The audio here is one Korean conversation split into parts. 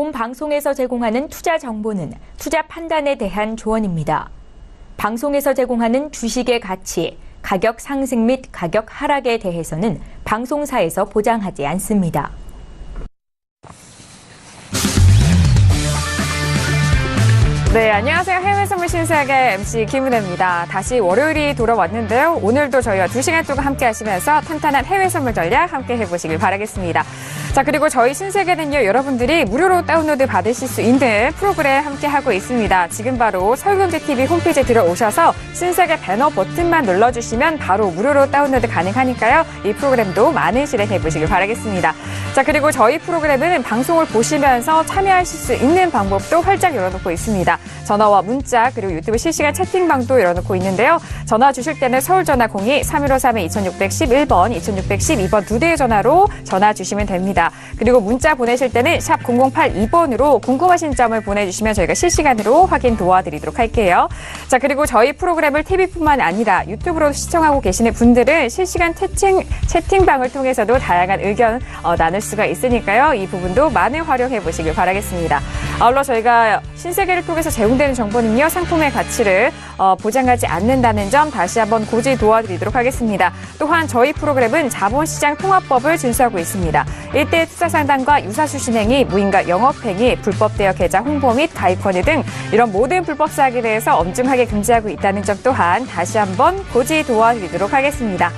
본 방송에서 제공하는 투자 정보는 투자 판단에 대한 조언입니다. 방송에서 제공하는 주식의 가치, 가격 상승 및 가격 하락에 대해서는 방송사에서 보장하지 않습니다. 네, 안녕하세요. 해외 선물 신세계 MC 김은혜입니다. 다시 월요일이 돌아왔는데요. 오늘도 저희와 2시간 동안 함께 하시면서 탄탄한 해외 선물 전략 함께 해보시길 바라겠습니다. 자, 그리고 저희 신세계는요, 여러분들이 무료로 다운로드 받으실 수 있는 프로그램 함께 하고 있습니다. 지금 바로 서울경제TV 홈페이지에 들어오셔서 신세계 배너 버튼만 눌러주시면 바로 무료로 다운로드 가능하니까요. 이 프로그램도 많은 실행해보시길 바라겠습니다. 자, 그리고 저희 프로그램은 방송을 보시면서 참여하실 수 있는 방법도 활짝 열어놓고 있습니다. 전화와 문자 그리고 유튜브 실시간 채팅방도 열어놓고 있는데요. 전화 주실 때는 서울전화 02-3153-2611번, 2612번 두 대의 전화로 전화 주시면 됩니다. 그리고 문자 보내실 때는 샵 0082번으로 궁금하신 점을 보내주시면 저희가 실시간으로 확인 도와드리도록 할게요. 자, 그리고 저희 프로그램을 TV뿐만 아니라 유튜브로 시청하고 계시는 분들은 실시간 채팅방을 통해서도 다양한 의견 나눌 수가 있으니까요. 이 부분도 많은 활용해 보시길 바라겠습니다. 아울러 저희가 신세계를 통해서 제공되는 정보는요, 상품의 가치를 보장하지 않는다는 점 다시 한번 고지 도와드리도록 하겠습니다. 또한 저희 프로그램은 자본시장 통합법을 준수하고 있습니다. 일대 투자 상담과 유사수신 행위, 무인가 영업행위, 불법 대여 계좌 홍보 및 가입권유 등 이런 모든 불법 사기에 대해서 엄중하게 금지하고 있다는 점 또한 다시 한번 고지 도와드리도록 하겠습니다.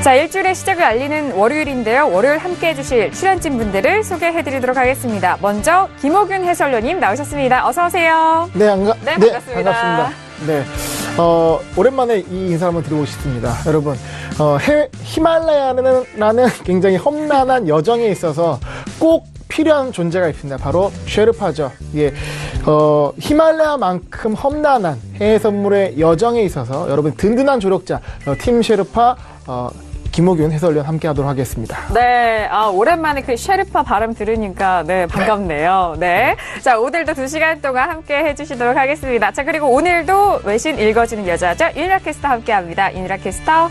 자, 일주일의 시작을 알리는 월요일인데요. 월요일 함께해 주실 출연진 분들을 소개해드리도록 하겠습니다. 먼저 김호균 해설위원님 나오셨습니다. 어서 오세요. 네, 반갑습니다. 반갑습니다. 네, 오랜만에 이 인사 한번 드리고 싶습니다. 여러분, 히말라야라는 굉장히 험난한 여정에 있어서 꼭 필요한 존재가 있습니다. 바로 쉐르파죠. 예, 히말라야만큼 험난한 해외 선물의 여정에 있어서 여러분 든든한 조력자 팀 쉐르파 김호균 해설위원 함께 하도록 하겠습니다. 네, 오랜만에 그 쉐르파 발음 들으니까, 네, 반갑네요. 네. 자, 오늘도 2시간 동안 함께 해주시도록 하겠습니다. 자, 그리고 오늘도 외신 읽어주는 여자죠. 윤희라 캐스터 함께 합니다. 윤희라 캐스터.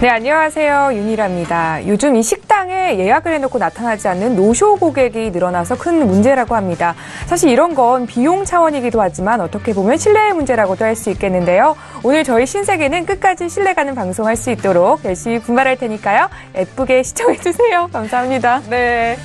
네, 안녕하세요. 윤희라입니다. 요즘 이 식당에 예약을 해놓고 나타나지 않는 노쇼 고객이 늘어나서 큰 문제라고 합니다. 사실 이런 건 비용 차원이기도 하지만 어떻게 보면 신뢰의 문제라고도 할 수 있겠는데요. 오늘 저희 신세계는 끝까지 신뢰가는 방송할 수 있도록 열심히 분발할 테니까요. 예쁘게 시청해주세요. 감사합니다. 네.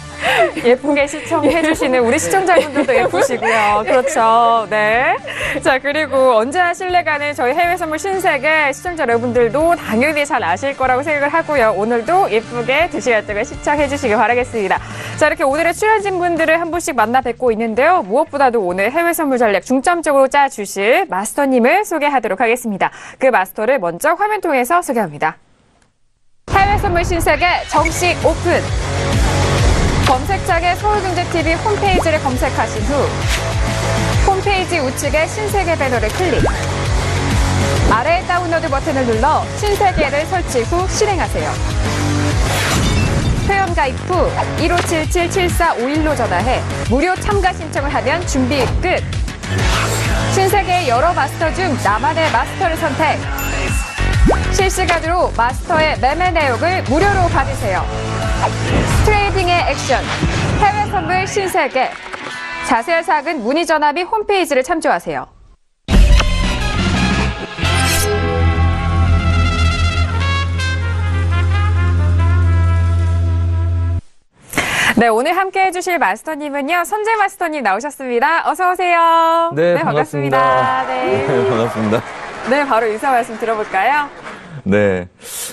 예쁘게 시청해주시는 우리 시청자분들도 예쁘시고요. 그렇죠. 네. 자, 그리고 언제나 신뢰가는 저희 해외 선물 신세계 시청자 여러분들도 당연히 잘 아실 거라고 생각을 하고요. 오늘도 예쁘게 2시간 동안 시청해주시길 바라겠습니다. 자, 이렇게 오늘의 출연진 분들을 한 분씩 만나 뵙고 있는데요. 무엇보다도 오늘 해외 선물 전략 중점적으로 짜주실 마스터님을 소개하도록 하겠습니다. 그 마스터를 먼저 화면 통해서 소개합니다. 해외 선물 신세계 정식 오픈! 검색창에 서울경제TV 홈페이지를 검색하신 후 홈페이지 우측에 신세계 배너를 클릭. 아래 다운로드 버튼을 눌러 신세계를 설치 후 실행하세요. 회원 가입 후 1577-7451로 전화해 무료 참가 신청을 하면 준비 끝. 신세계의 여러 마스터 중 나만의 마스터를 선택. 실시간으로 마스터의 매매 내역을 무료로 받으세요. 트레이딩의 액션, 해외 선물 신세계. 자세한 사항은 문의 전화 및 홈페이지를 참조하세요. 네, 오늘 함께 해주실 마스터님은요, 선재 마스터님 나오셨습니다. 어서 오세요. 네, 반갑습니다. 네. 네, 반갑습니다. 네, 바로 인사 말씀 들어볼까요? 네.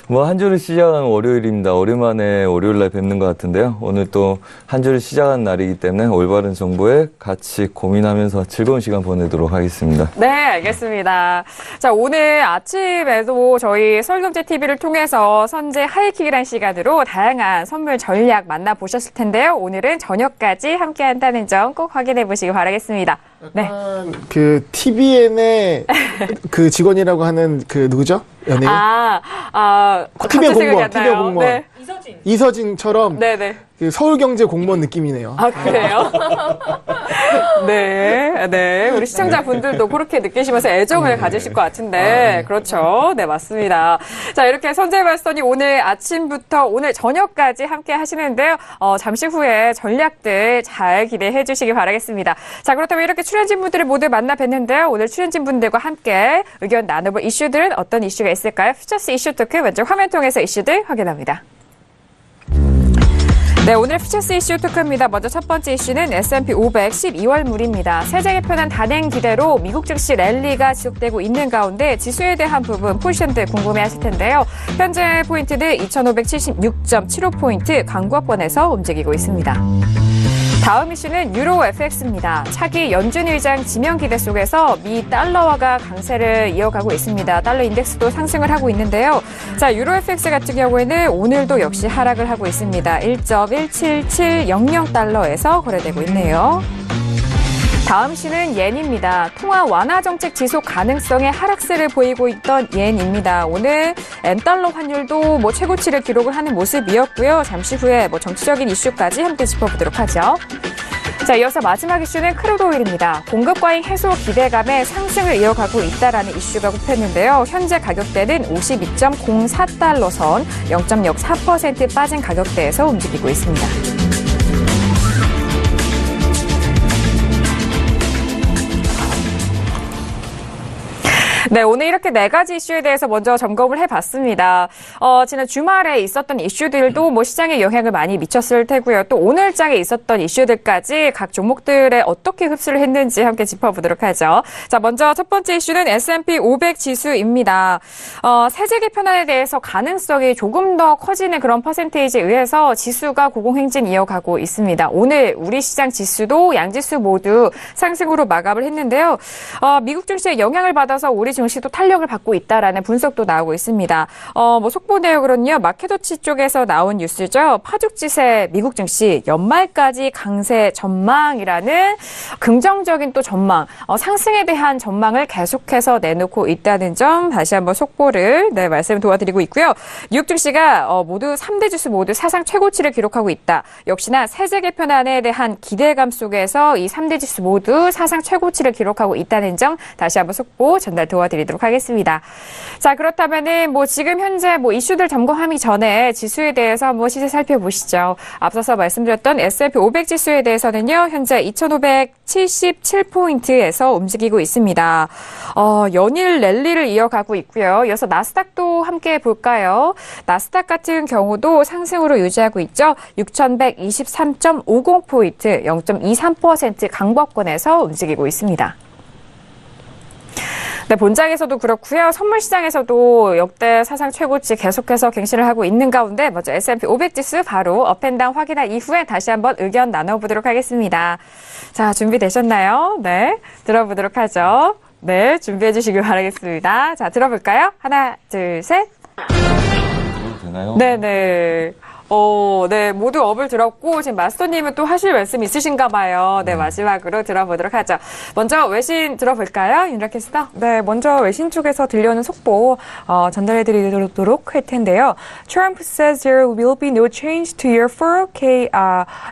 한 주를 시작한 월요일입니다. 오랜만에 월요일날 뵙는 것 같은데요. 오늘 또 한 주를 시작한 날이기 때문에 올바른 정보에 같이 고민하면서 즐거운 시간 보내도록 하겠습니다. 네, 알겠습니다. 자, 오늘 아침에도 저희 서울경제TV를 통해서 선제 하이킥이라는 시간으로 다양한 선물 전략 만나보셨을 텐데요. 오늘은 저녁까지 함께 한다는 점 꼭 확인해 보시기 바라겠습니다. 네. 그 TVN의 그 직원이라고 하는 그 누구죠? 연예인? TV의 공무원. 네. 이서진처럼 네네. 그 서울경제 공무원 느낌이네요. 아, 그래요? 네, 네. 우리 시청자분들도 그렇게 느끼시면서 애정을 가지실 것 같은데. 그렇죠. 네, 맞습니다. 자, 이렇게 선제발선이 오늘 아침부터 오늘 저녁까지 함께 하시는데요. 잠시 후에 전략들 잘 기대해 주시기 바라겠습니다. 자, 그렇다면 이렇게 출연진 분들을 모두 만나 뵀는데요. 오늘 출연진 분들과 함께 의견 나눠볼 이슈들은 어떤 이슈가 있을까요? 퓨처스 이슈 토크 먼저 화면 통해서 이슈들 확인합니다. 네, 오늘 퓨처스 이슈 토크입니다. 먼저 첫 번째 이슈는 S&P 500 12월물입니다. 세제 개편안 단행 기대로 미국 증시 랠리가 지속되고 있는 가운데 지수에 대한 부분 포지션들 궁금해하실 텐데요. 현재 포인트는 2576.75포인트 강구권에서 움직이고 있습니다. 다음 이슈는 유로 FX입니다. 차기 연준 의장 지명 기대 속에서 미 달러화가 강세를 이어가고 있습니다. 달러 인덱스도 상승을 하고 있는데요. 자, 유로 FX 같은 경우에는 오늘도 역시 하락을 하고 있습니다. 1.17700달러에서 거래되고 있네요. 다음 이슈는 옌입니다. 통화 완화 정책 지속 가능성의 하락세를 보이고 있던 옌입니다. 오늘 엔달러 환율도 최고치를 기록을 하는 모습이었고요. 잠시 후에 정치적인 이슈까지 함께 짚어보도록 하죠. 자, 이어서 마지막 이슈는 크루드 오일입니다. 공급 과잉 해소 기대감에 상승을 이어가고 있다라는 이슈가 꼽혔는데요. 현재 가격대는 52.04달러 선 0.04% 빠진 가격대에서 움직이고 있습니다. 네, 오늘 이렇게 네 가지 이슈에 대해서 먼저 점검을 해봤습니다. 지난 주말에 있었던 이슈들도 시장에 영향을 많이 미쳤을 테고요. 또 오늘장에 있었던 이슈들까지 각 종목들에 어떻게 흡수를 했는지 함께 짚어보도록 하죠. 자, 먼저 첫 번째 이슈는 S&P 500 지수입니다. 세제 개편안에 대해서 가능성이 조금 더 커지는 그런 퍼센테이지에 의해서 지수가 고공행진 이어가고 있습니다. 오늘 우리 시장 지수도 양지수 모두 상승으로 마감을 했는데요. 미국 증시에 영향을 받아서 우리 증시도 탄력을 받고 있다라는 분석도 나오고 있습니다. 속보 내역으로는요, 마켓워치 쪽에서 나온 뉴스죠. 파죽지세 미국 증시 연말까지 강세 전망이라는 긍정적인 또 전망, 상승에 대한 전망을 계속해서 내놓고 있다는 점 다시 한번 속보를 말씀 도와드리고 있고요. 뉴욕 증시가 모두 3대 지수 모두 사상 최고치를 기록하고 있다. 역시나 세제 개편안에 대한 기대감 속에서 이 3대 지수 모두 사상 최고치를 기록하고 있다는 점 다시 한번 속보 전달 도와드리도록 하겠습니다. 자, 그렇다면은 지금 현재 이슈들 점검하기 전에 지수에 대해서 한번 시세 살펴보시죠. 앞서서 말씀드렸던 S&P 500 지수에 대해서는요, 현재 2,577포인트에서 움직이고 있습니다. 연일 랠리를 이어가고 있고요. 이어서 나스닥도 함께 볼까요? 나스닥 같은 경우도 상승으로 유지하고 있죠. 6,123.50포인트, 0.23% 강보권에서 움직이고 있습니다. 네, 본장에서도 그렇고요. 선물 시장에서도 역대 사상 최고치 계속해서 갱신을 하고 있는 가운데 먼저 S&P 500 지수 바로 업앤다운 확인한 이후에 다시 한번 의견 나눠보도록 하겠습니다. 자, 준비되셨나요? 네, 들어보도록 하죠. 네, 준비해 주시길 바라겠습니다. 자, 들어볼까요? 하나, 둘, 셋. 되나요? 네네. 네, 모두 업을 들었고, 지금 마스터님은 또 하실 말씀 있으신가 봐요. 네, 마지막으로 들어보도록 하죠. 먼저 외신 들어볼까요? 윤라 캐스터? 네, 먼저 외신 쪽에서 들려오는 속보 전달해드리도록 할 텐데요. Trump says there will be no change to your 401k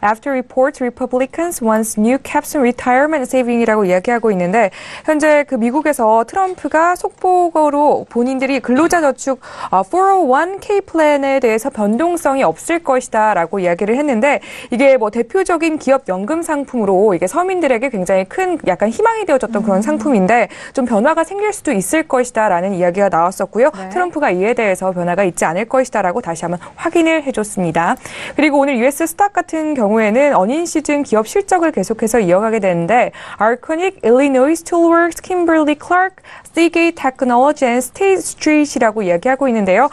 after reports Republicans wants new caps on retirement saving이라고 이야기하고 있는데, 현재 그 미국에서 트럼프가 속보로 본인들이 근로자저축 401k 플랜에 대해서 변동성이 없을 것이다라고 이야기를 했는데, 이게 대표적인 기업 연금 상품으로 이게 서민들에게 굉장히 큰 약간 희망이 되어졌던 그런 상품인데 좀 변화가 생길 수도 있을 것이다라는 이야기가 나왔었고요. 네. 트럼프가 이에 대해서 변화가 있지 않을 것이다라고 다시 한번 확인을 해줬습니다. 그리고 오늘 US 스탁 같은 경우에는 어닝 시즌 기업 실적을 계속해서 이어가게 되는데, Arconic, Illinois Toolworks, Kimberly-Clark, Seagate Technology and State Street이라고 이야기하고 있는데요.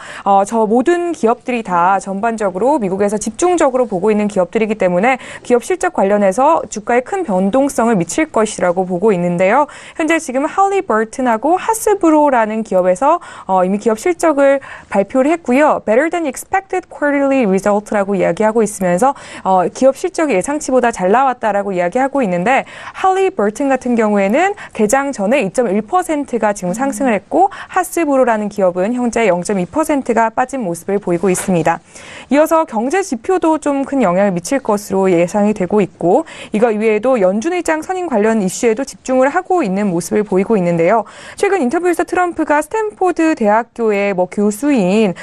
저 모든 기업들이 다 전반적으로 미국에서 집중적으로 보고 있는 기업들이기 때문에 기업 실적 관련해서 주가에 큰 변동성을 미칠 것이라고 보고 있는데요. 현재 지금 할리버튼하고 하스브로라는 기업에서 이미 기업 실적을 발표를 했고요. Better than expected quarterly result라고 이야기하고 있으면서 기업 실적이 예상치보다 잘 나왔다라고 이야기하고 있는데, 할리버튼 같은 경우에는 개장 전에 2.1%가 지금 상승을 했고, 하스브로라는 기업은 현재 0.2%가 빠진 모습을 보이고 있습니다. 이어서 이어서 경제 지표도 좀 큰 영향을 미칠 것으로 예상이 되고 있고 이거 이외에도 연준 의장 선임 관련 이슈에도 집중을 하고 있는 모습을 보이고 있는데요. 최근 인터뷰에서 트럼프가 스탠포드 대학교의 교수인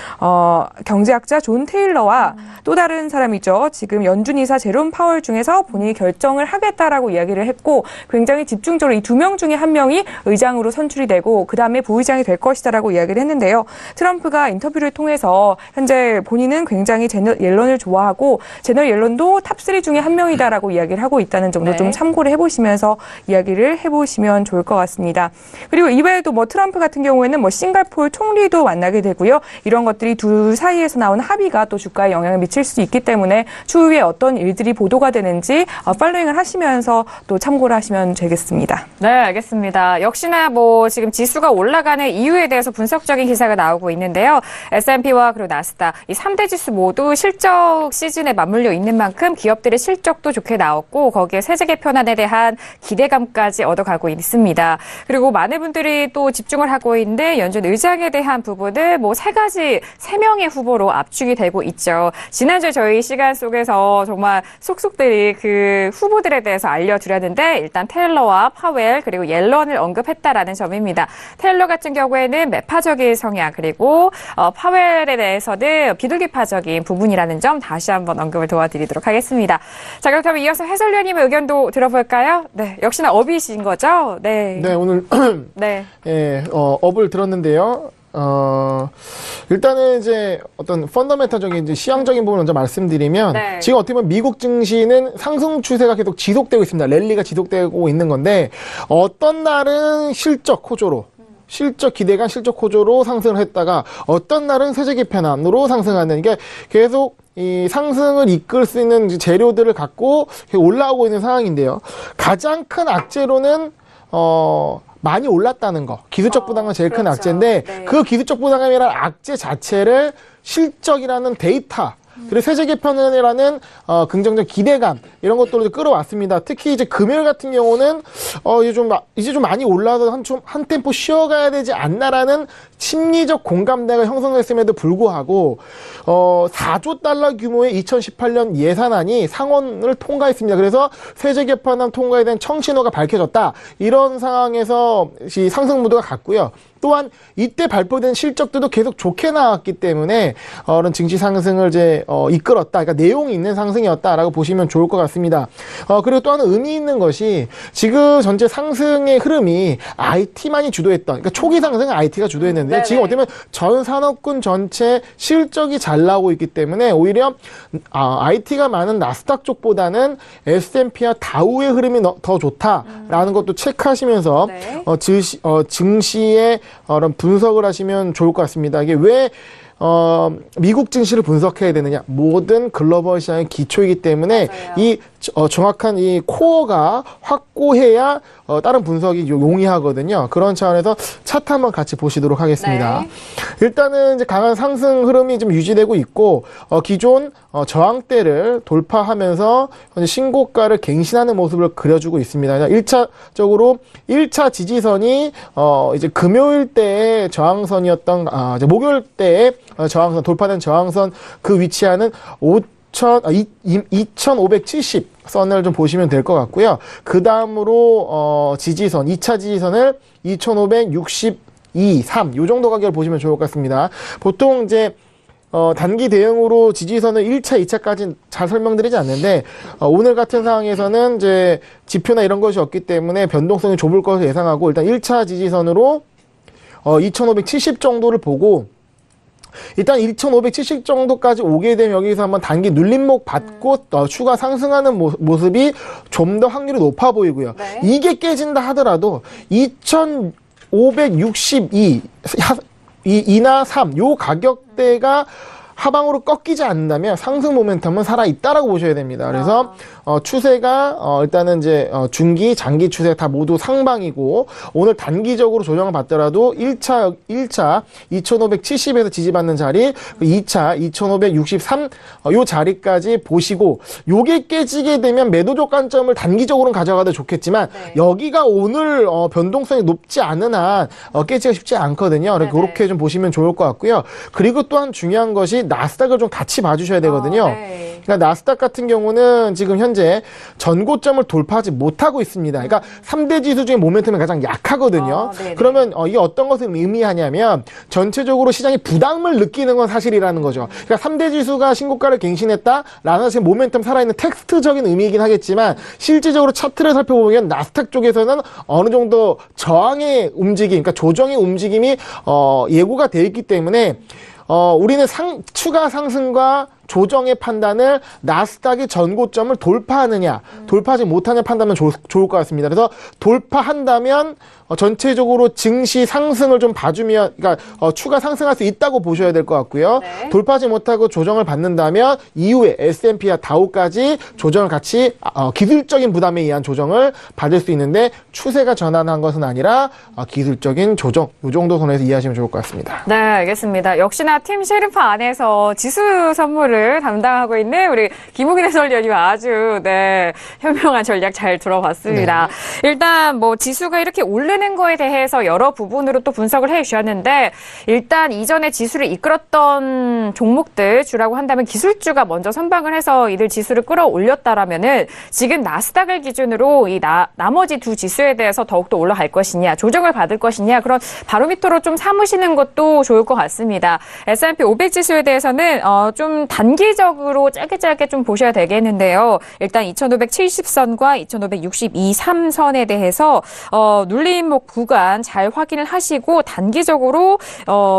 경제학자 존 테일러와 또 다른 사람이죠. 지금 연준 이사 제롬 파월 중에서 본인이 결정을 하겠다라고 이야기를 했고 굉장히 집중적으로 이 두 명 중에 한 명이 의장으로 선출이 되고 그다음에 부의장이 될 것이다라고 이야기를 했는데요. 트럼프가 인터뷰를 통해서 현재 본인은 굉장히 제너 옐런을 좋아하고 제너 옐런도 탑3 중에 한 명이다라고 이야기를 하고 있다는 점도 네. 좀 참고를 해보시면서 이야기를 해보시면 좋을 것 같습니다. 그리고 이외에도 트럼프 같은 경우에는 싱가포르 총리도 만나게 되고요. 이런 것들이 둘 사이에서 나온 합의가 또 주가에 영향을 미칠 수 있기 때문에 추후에 어떤 일들이 보도가 되는지 팔로잉을 하시면서 또 참고를 하시면 되겠습니다. 네, 알겠습니다. 역시나 지금 지수가 올라가는 이유에 대해서 분석적인 기사가 나오고 있는데요. S&P와 그리고 나스닥 이 3대 지수 모두 실적 시즌에 맞물려 있는 만큼 기업들의 실적도 좋게 나왔고 거기에 세제 개편안에 대한 기대감까지 얻어가고 있습니다. 그리고 많은 분들이 또 집중을 하고 있는데 연준 의장에 대한 부분을 세 명의 후보로 압축이 되고 있죠. 지난주에 저희 시간 속에서 정말 속속들이 그 후보들에 대해서 알려드렸는데 일단 테일러와 파웰 그리고 옐런을 언급했다라는 점입니다. 테일러 같은 경우에는 매파적인 성향 그리고 파웰에 대해서는 비둘기파적인 부분이라는 점 다시 한번 언급을 도와드리도록 하겠습니다. 자, 그렇다면 이어서 해설위원님의 의견도 들어볼까요? 네, 역시나 업이신 거죠? 네. 네, 오늘 네. 업을 들었는데요. 일단은 이제 어떤 펀더멘탈적인 이제 시향적인 부분을 먼저 말씀드리면 네. 지금 어떻게 보면 미국 증시는 상승 추세가 계속 지속되고 있습니다. 랠리가 지속되고 있는 건데 어떤 날은 실적 호조로 실적 기대감, 실적 호조로 상승을 했다가 어떤 날은 세제 개편안으로 상승하는 이게 계속 이 상승을 이끌 수 있는 재료들을 갖고 올라오고 있는 상황인데요. 가장 큰 악재로는 많이 올랐다는 거. 기술적 부담감이 제일 큰 그렇죠. 악재인데 네. 그 기술적 부담감이라는 악재 자체를 실적이라는 데이터 그리고 세제 개편이라는 긍정적 기대감 이런 것들로 끌어왔습니다. 특히 이제 금요일 같은 경우는 이제 좀 많이 올라서 한 템포 쉬어가야 되지 않나라는 심리적 공감대가 형성됐음에도 불구하고 4조 달러 규모의 2018년 예산안이 상원을 통과했습니다. 그래서 세제 개편안 통과에 대한 청신호가 밝혀졌다. 이런 상황에서 상승 무드가 갔고요. 또한 이때 발표된 실적들도 계속 좋게 나왔기 때문에 그런 증시 상승을 이제 이끌었다. 그러니까 내용이 있는 상승이었다라고 보시면 좋을 것 같습니다. 그리고 또 하나 의미 있는 것이 지금 전체 상승의 흐름이 IT만이 주도했던, 그러니까 초기 상승은 IT가 주도했는데 네네. 지금 어떻게 보면 전 산업군 전체 실적이 잘 나오고 있기 때문에 오히려 IT가 많은 나스닥 쪽보다는 S&P와 다우의 흐름이 더 좋다라는 것도 체크하시면서 네. 증시의 그런 분석을 하시면 좋을 것 같습니다. 이게 왜 미국 증시를 분석해야 되느냐? 모든 글로벌 시장의 기초이기 때문에 맞아요. 이 정확한 이 코어가 확고해야 다른 분석이 용이하거든요. 그런 차원에서 차트 한번 같이 보시도록 하겠습니다. 네. 일단은 이제 강한 상승 흐름이 좀 유지되고 있고 기존 저항대를 돌파하면서 현재 신고가를 갱신하는 모습을 그려주고 있습니다. 1차적으로 1차 지지선이 이제 금요일 때의 저항선이었던 이제 목요일 때의 저항선 돌파된 저항선 그 위치하는 2570 선을 좀 보시면 될 것 같고요. 그 다음으로 지지선 2차 지지선을 2562, 3 요 정도 가격을 보시면 좋을 것 같습니다. 보통 이제 단기 대응으로 지지선을 1차, 2차까지 잘 설명드리지 않는데, 오늘 같은 상황에서는 이제 지표나 이런 것이 없기 때문에 변동성이 좁을 것을 예상하고, 일단 1차 지지선으로, 2570 정도를 보고, 일단 2570 정도까지 오게 되면 여기서 한번 단기 눌림목 받고 추가 상승하는 모습이 좀 더 확률이 높아 보이고요. 네. 이게 깨진다 하더라도 2562 2나 3 요 가격대가 하방으로 꺾이지 않는다면 상승 모멘텀은 살아있다라고 보셔야 됩니다. 그래서 추세가 일단은 이제 중기, 장기 추세 다 모두 상방이고 오늘 단기적으로 조정을 받더라도 1차 2570에서 지지받는 자리, 2차 2563 요 자리까지 보시고 요게 깨지게 되면 매도적 관점을 단기적으로는 가져가도 좋겠지만 네. 여기가 오늘 변동성이 높지 않은 한 깨지기가 쉽지 않거든요. 네네. 그렇게 좀 보시면 좋을 것 같고요. 그리고 또한 중요한 것이 나스닥을 좀 같이 봐주셔야 되거든요. 네. 그러니까 나스닥 같은 경우는 지금 현재 전고점을 돌파하지 못하고 있습니다. 그러니까 3대 지수 중에 모멘텀이 가장 약하거든요. 네네. 그러면 이게 어떤 것을 의미하냐면 전체적으로 시장이 부담을 느끼는 건 사실이라는 거죠. 그러니까 3대 지수가 신고가를 갱신했다라는 사실 모멘텀 살아있는 텍스트적인 의미이긴 하겠지만 실질적으로 차트를 살펴보면 나스닥 쪽에서는 어느 정도 저항의 움직임, 그러니까 조정의 움직임이 예고가 되어 있기 때문에 우리는 추가 상승과 조정의 판단을 나스닥의 전고점을 돌파하느냐, 돌파하지 못하느냐 판단하면 좋을 것 같습니다. 그래서 돌파한다면 전체적으로 증시 상승을 좀 봐주면, 그러니까 추가 상승할 수 있다고 보셔야 될 것 같고요. 네. 돌파하지 못하고 조정을 받는다면 이후에 S&P와 다우까지 조정을 같이 기술적인 부담에 의한 조정을 받을 수 있는데 추세가 전환한 것은 아니라 기술적인 조정, 이 정도 선에서 이해하시면 좋을 것 같습니다. 네, 알겠습니다. 역시나 팀 셰르파 안에서 지수 선물을 담당하고 있는 우리 김우긴 해설위원님 아주 현명한 전략 잘 들어봤습니다. 일단 뭐 지수가 이렇게 오르는 거에 대해서 여러 부분으로 또 분석을 해 주셨는데 일단 이전에 지수를 이끌었던 종목들 주라고 한다면 기술주가 먼저 선방을 해서 이들 지수를 끌어올렸다라면은 지금 나스닥을 기준으로 이 나머지 두 지수에 대해서 더욱더 올라갈 것이냐, 조정을 받을 것이냐 그런 바로미터로 좀 삼으시는 것도 좋을 것 같습니다. S&P 500 지수에 대해서는 좀 단기적으로 짧게 좀 보셔야 되겠는데요. 일단 2570선과 2563선에 대해서 눌림목 구간 잘 확인을 하시고 단기적으로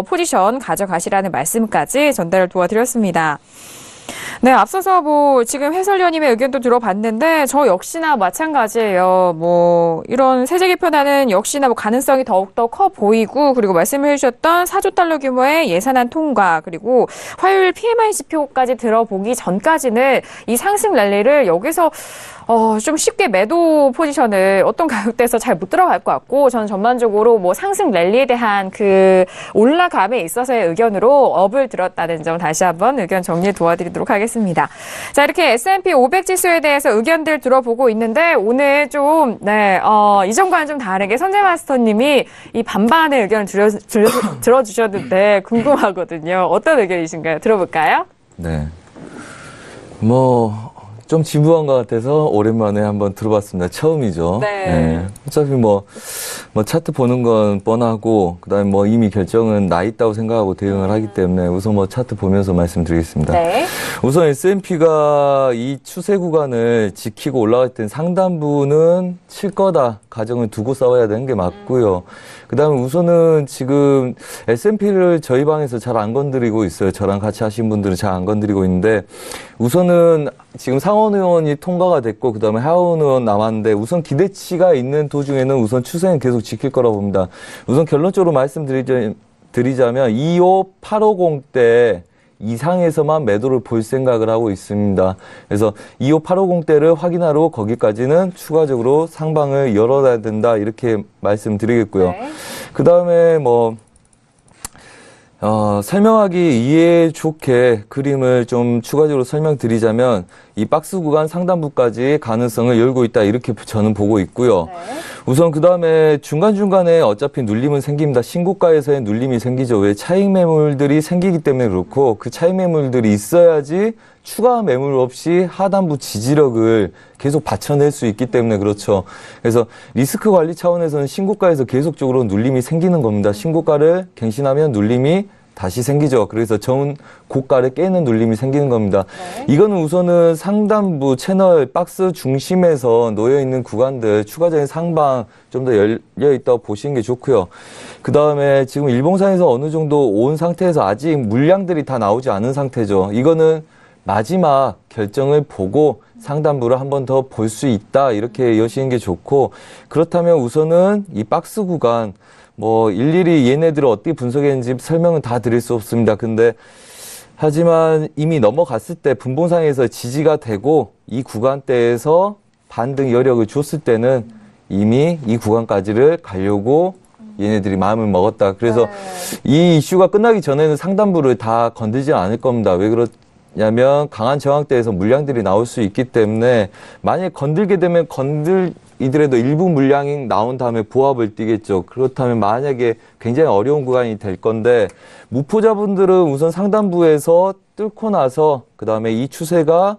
포지션 가져가시라는 말씀까지 전달을 도와드렸습니다. 네, 앞서서 뭐 지금 해설위원님의 의견도 들어봤는데 저 역시나 마찬가지예요. 뭐 이런 세제 개편안은 역시나 뭐 가능성이 더욱더 커 보이고 그리고 말씀을 해주셨던 4조 달러 규모의 예산안 통과 그리고 화요일 PMI 지표까지 들어보기 전까지는 이 상승 랠리를 여기서 좀 쉽게 매도 포지션을 어떤 가격대에서 잘 못 들어갈 것 같고 저는 전반적으로 뭐 상승 랠리에 대한 그 올라감에 있어서의 의견으로 업을 들었다는 점 다시 한번 의견 정리 도와드리도록 하겠습니다. 자, 이렇게 S&P 500 지수에 대해서 의견들 들어보고 있는데 오늘 좀 이전과는 좀 다르게 선재마스터님이 이 반반의 의견을 들어주셨는데 궁금하거든요. 어떤 의견이신가요? 들어볼까요? 네. 좀 진부한 것 같아서 오랜만에 한번 들어봤습니다. 처음이죠. 네. 어차피 뭐 차트 보는 건 뻔하고, 그 다음에 이미 결정은 나 있다고 생각하고 대응을 하기 때문에 우선 차트 보면서 말씀드리겠습니다. 네. 우선 S&P가 이 추세 구간을 지키고 올라갈 땐 상단부는 칠 거다 가정을 두고 싸워야 되는 게 맞고요. 그 다음에 우선은 지금 S&P를 저희 방에서 잘 안 건드리고 있어요. 저랑 같이 하신 분들은 잘 안 건드리고 있는데 우선은 지금 상원 의원이 통과가 됐고 그 다음에 하원 의원 남았는데 우선 기대치가 있는 도중에는 우선 추세는 계속 지킬 거라고 봅니다. 우선 결론적으로 말씀드리자면 25850대 이상에서만 매도를 볼 생각을 하고 있습니다. 그래서 25850대를 확인하러 거기까지는 추가적으로 상방을 열어야 된다 이렇게 말씀드리겠고요. 네. 그 다음에 설명하기 이해 좋게 그림을 좀 추가적으로 설명드리자면 이 박스 구간 상단부까지 가능성을 열고 있다 이렇게 저는 보고 있고요. 네. 우선 그 다음에 중간중간에 어차피 눌림은 생깁니다. 신고가에서의 눌림이 생기죠. 왜 차익 매물들이 생기기 때문에 그렇고 그 차익 매물들이 있어야지 추가 매물 없이 하단부 지지력을 계속 받쳐낼 수 있기 때문에 그렇죠. 그래서 리스크 관리 차원에서는 신고가에서 계속적으로 눌림이 생기는 겁니다. 신고가를 갱신하면 눌림이 다시 생기죠. 그래서 좋은 고가를 깨는 눌림이 생기는 겁니다. 네. 이거는 우선은 상단부 채널 박스 중심에서 놓여있는 구간들 추가적인 상방 좀 더 열려있다고 보시는 게 좋고요. 그 다음에 지금 일봉상에서 어느 정도 온 상태에서 아직 물량들이 다 나오지 않은 상태죠. 이거는 마지막 결정을 보고 상단부를 한 번 더 볼 수 있다 이렇게 여시는 게 좋고 그렇다면 우선은 이 박스 구간 일일이 얘네들을 어떻게 분석했는지 설명은 다 드릴 수 없습니다. 근데 하지만 이미 넘어갔을 때 분봉상에서 지지가 되고 이 구간대에서 반등 여력을 줬을 때는 이미 이 구간까지를 가려고 얘네들이 마음을 먹었다. 그래서 이 이슈가 끝나기 전에는 상단부를 다 건들지 않을 겁니다. 왜 그러냐면 강한 저항대에서 물량들이 나올 수 있기 때문에 만약에 건들게 되면 이더라도 일부 물량이 나온 다음에 보합을 뛰겠죠. 그렇다면 만약에 굉장히 어려운 구간이 될 건데 무포자분들은 우선 상단부에서 뚫고 나서 그다음에 이 추세가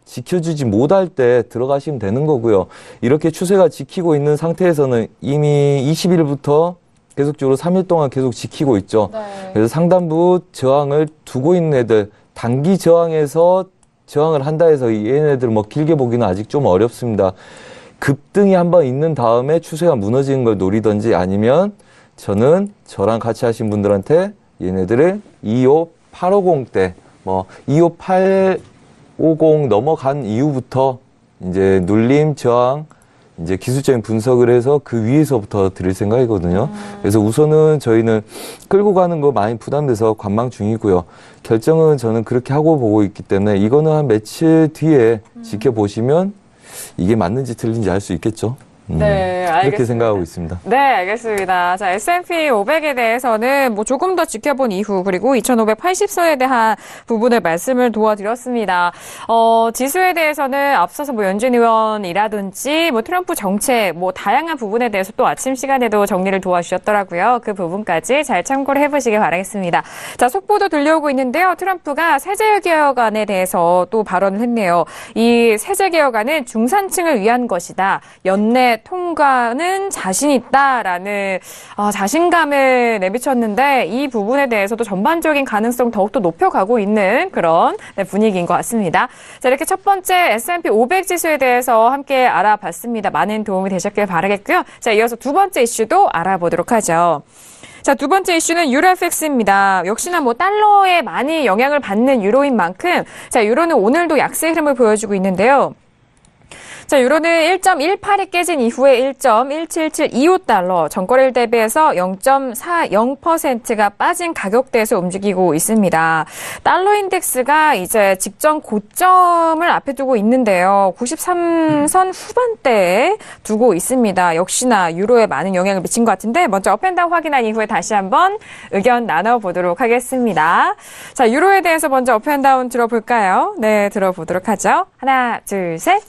지켜주지 못할 때 들어가시면 되는 거고요. 이렇게 추세가 지키고 있는 상태에서는 이미 20일부터 계속적으로 3일 동안 계속 지키고 있죠. 그래서 상단부 저항을 두고 있는 애들 단기 저항에서 저항을 한다 해서 얘네들 뭐 길게 보기는 아직 좀 어렵습니다. 급등이 한번 있는 다음에 추세가 무너지는 걸 노리든지 아니면 저는 저랑 같이 하신 분들한테 얘네들을 25850대 뭐 25850 넘어간 이후부터 이제 눌림 저항 이제 기술적인 분석을 해서 그 위에서부터 드릴 생각이거든요. 그래서 우선은 저희는 끌고 가는 거 많이 부담돼서 관망 중이고요. 결정은 저는 그렇게 하고 보고 있기 때문에 이거는 한 며칠 뒤에 지켜보시면 이게 맞는지 틀린지 알 수 있겠죠. 네, 알겠습니다. 그렇게 생각하고 있습니다. 네, 알겠습니다. 자, S&P 500에 대해서는 뭐 조금 더 지켜본 이후 그리고 2580선에 대한 부분을 말씀을 도와드렸습니다. 지수에 대해서는 앞서서 뭐 연준 의원이라든지 뭐 트럼프 정책 뭐 다양한 부분에 대해서 또 아침 시간에도 정리를 도와주셨더라고요. 그 부분까지 잘 참고를 해보시길 바라겠습니다. 자, 속보도 들려오고 있는데요. 트럼프가 세제개혁안에 대해서 또 발언을 했네요. 이 세제개혁안은 중산층을 위한 것이다. 연내 통과는 자신 있다라는 자신감을 내비쳤는데 이 부분에 대해서도 전반적인 가능성 더욱더 높여가고 있는 그런 분위기인 것 같습니다. 자, 이렇게 첫 번째 S&P 500 지수에 대해서 함께 알아봤습니다. 많은 도움이 되셨길 바라겠고요. 자, 이어서 두 번째 이슈도 알아보도록 하죠. 자, 두 번째 이슈는 유로 FX입니다. 역시나 뭐 달러에 많이 영향을 받는 유로인 만큼 자, 유로는 오늘도 약세 흐름을 보여주고 있는데요. 자, 유로는 1.18이 깨진 이후에 1.17725달러, 전거래일 대비해서 0.40%가 빠진 가격대에서 움직이고 있습니다. 달러 인덱스가 이제 직전 고점을 앞에 두고 있는데요. 93선 후반대에 두고 있습니다. 역시나 유로에 많은 영향을 미친 것 같은데 먼저 업앤다운 확인한 이후에 다시 한번 의견 나눠보도록 하겠습니다. 자, 유로에 대해서 먼저 업앤다운 들어볼까요? 네, 들어보도록 하죠. 하나, 둘, 셋.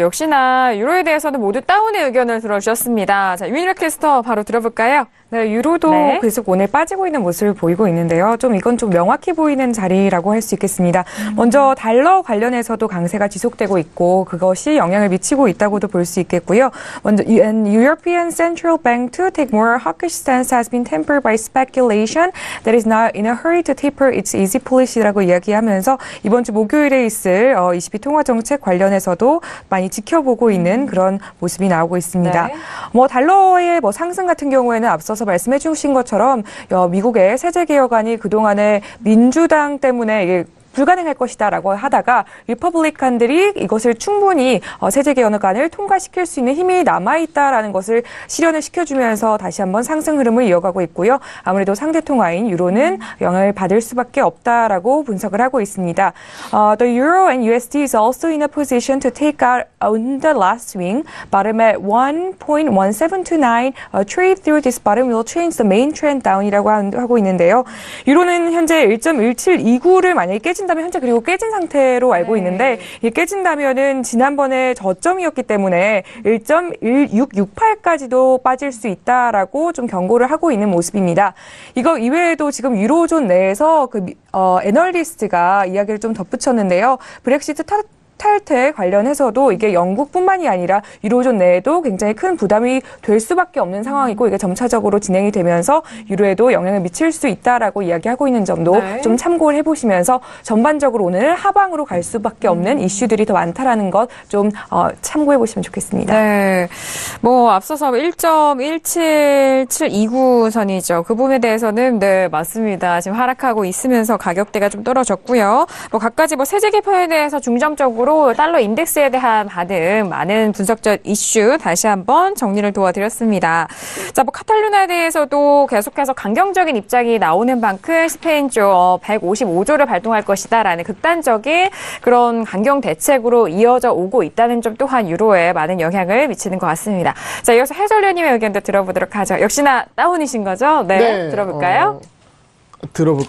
역시나 유로에 대해서는 모두 다운의 의견을 들어주셨습니다. 자, 유인열 캐스터 바로 들어볼까요? 네, 유로도 계속 오늘 빠지고 있는 모습을 보이고 있는데요. 이건 좀 명확히 보이는 자리라고 할 수 있겠습니다. 먼저 달러 관련해서도 강세가 지속되고 있고 그것이 영향을 미치고 있다고도 볼 수 있겠고요. 먼저 European Central Bank to take more hawkish stance has been tempered by speculation that is not in a hurry to taper its easy policy라고 이야기하면서 이번 주 목요일에 있을 ECB 통화 정책 관련해서도 많이 지켜보고 있는 그런 모습이 나오고 있습니다. 네. 달러의 상승 같은 경우에는 앞서서 말씀해 주신 것처럼 미국의 세제개혁안이 그동안에 민주당 때문에 이게 불가능할 것이다라고 하다가 리퍼블리칸들이 이것을 충분히 세제개혁안을 통과시킬 수 있는 힘이 남아있다라는 것을 실현을 시켜주면서 다시 한번 상승 흐름을 이어가고 있고요. 아무래도 상대 통화인 유로는 영향을 받을 수밖에 없다라고 분석을 하고 있습니다. The euro and USD is also in a position to take out on the last swing, bottom at 1.1729. Trade through this bottom will change the main trend down이라고 하고 있는데요. 유로는 현재 1.1729를 만약에 깨진다면 현재 그리고 깨진 상태로 알고 있는데 이게 깨진다면은 지난번에 저점이었기 때문에 1.1668까지도 빠질 수 있다라고 좀 경고를 하고 있는 모습입니다. 이거 이외에도 지금 유로존 내에서 애널리스트가 이야기를 좀 덧붙였는데요. 브렉시트 탈퇴 관련해서도 이게 영국뿐만이 아니라 유로존 내에도 굉장히 큰 부담이 될 수밖에 없는 상황이고 이게 점차적으로 진행이 되면서 유로에도 영향을 미칠 수 있다라고 이야기하고 있는 점도 좀 참고를 해보시면서 전반적으로 오늘 하방으로 갈 수밖에 없는 이슈들이 더 많다라는 것 좀 참고해보시면 좋겠습니다. 네, 앞서서 1.17729선이죠. 그 부분에 대해서는 네 맞습니다. 지금 하락하고 있으면서 가격대가 좀 떨어졌고요. 각가지 세제 개편에 대해서 중점적으로 달러 인덱스에 대한 반응, 많은 분석적 이슈 다시 한번 정리를 도와드렸습니다. 자, 카탈루냐에 대해서도 계속해서 강경적인 입장이 나오는 만큼 스페인조 155조를 발동할 것이다라는 극단적인 그런 강경 대책으로 이어져 오고 있다는 점 또한 유로에 많은 영향을 미치는 것 같습니다. 자, 이어서 해설위원님의 의견도 들어보도록 하죠. 역시나 다운이신 거죠? 네, 들어볼까요? 들어볼.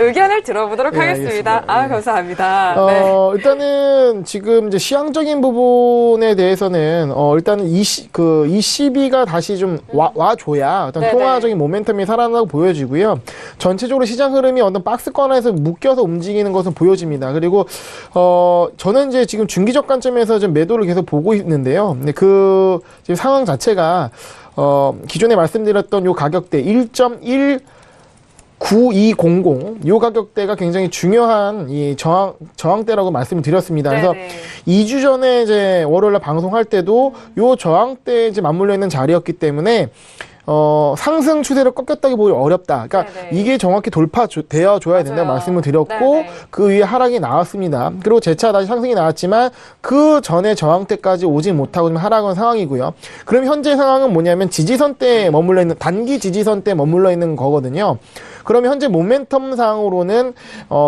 의견을 들어보도록 네, 하겠습니다. 알겠습니다. 아, 감사합니다. 네. 일단은 지금 이제 시향적인 부분에 대해서는 일단은 이 시비가 다시 좀 와줘야 어떤 네네. 통화적인 모멘텀이 살아나고 보여지고요. 전체적으로 시장 흐름이 어떤 박스권에서 묶여서 움직이는 것은 보여집니다. 그리고 저는 이제 지금 중기적 관점에서 좀 매도를 계속 보고 있는데요. 근데 그 지금 상황 자체가 기존에 말씀드렸던 요 가격대 1.19200 요 가격대가 굉장히 중요한 이 저항대라고 말씀을 드렸습니다. 그래서 네네. 2주 전에 이제 월요일날 방송할 때도 요 저항대에 이제 맞물려 있는 자리였기 때문에 상승 추세를 꺾였다기 보기 어렵다. 그러니까 네네. 이게 정확히 돌파되어 줘야 된다고 맞아요. 말씀을 드렸고 네네. 그 위에 하락이 나왔습니다. 그리고 재차 다시 상승이 나왔지만 그 전에 저항대까지 오지 못하고 좀 하락한 상황이고요. 그럼 현재 상황은 뭐냐면 지지선대에 머물러 있는 단기 지지선대에 머물러 있는 거거든요. 그러면 현재 모멘텀 상으로는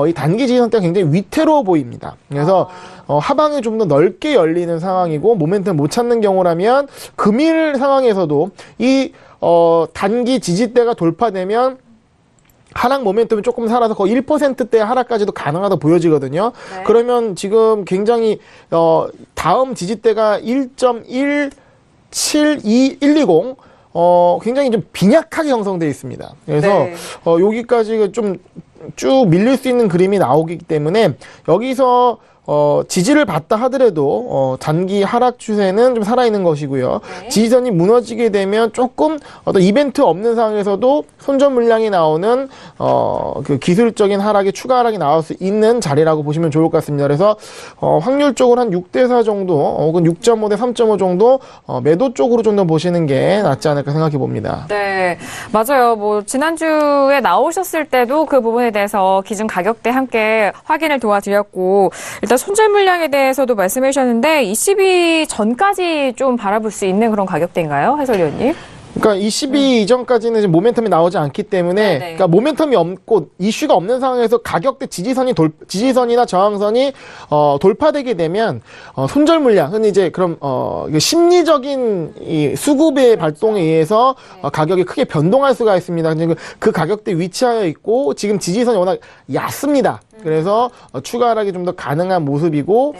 이 단기 지지선대가 굉장히 위태로워 보입니다. 그래서 하방이 좀 더 넓게 열리는 상황이고 모멘텀 못 찾는 경우라면 금일 상황에서도 이 단기 지지대가 돌파되면 하락 모멘텀이 조금 살아서 거의 1%대 하락까지도 가능하다 보여지거든요. 네. 그러면 지금 굉장히 다음 지지대가 1.17220 굉장히 좀 빈약하게 형성되어 있습니다. 그래서 네. 여기까지 좀 쭉 밀릴 수 있는 그림이 나오기 때문에 여기서 지지를 받다 하더라도 단기 하락 추세는 좀 살아있는 것이고요. 네. 지지선이 무너지게 되면 조금 어떤 이벤트 없는 상황에서도 손절 물량이 나오는 그 기술적인 하락이 추가 하락이 나올 수 있는 자리라고 보시면 좋을 것 같습니다. 그래서 확률적으로 한 6대4 정도 혹은 6.5대 3.5 정도 매도 쪽으로 좀 더 보시는 게 낫지 않을까 생각해 봅니다. 네, 맞아요. 뭐 지난주에 나오셨을 때도 그 부분에 대해서 기준 가격대 함께 확인을 도와드렸고 일단 손절 물량에 대해서도 말씀해 주셨는데 22 전까지 좀 바라볼 수 있는 그런 가격대인가요, 해설위원님? 그러니까 22 이전까지는 이제 모멘텀이 나오지 않기 때문에 네네. 그러니까 모멘텀이 없고 이슈가 없는 상황에서 가격대 지지선이나 저항선이 돌파되게 되면 손절 물량 흔히 이제 그럼 이게 심리적인 이 수급의 발동에 의해서 가격이 크게 변동할 수가 있습니다. 근데 그 가격대 위치하여 있고 지금 지지선이 워낙 얕습니다. 그래서 추가 하락이 좀 더 가능한 모습이고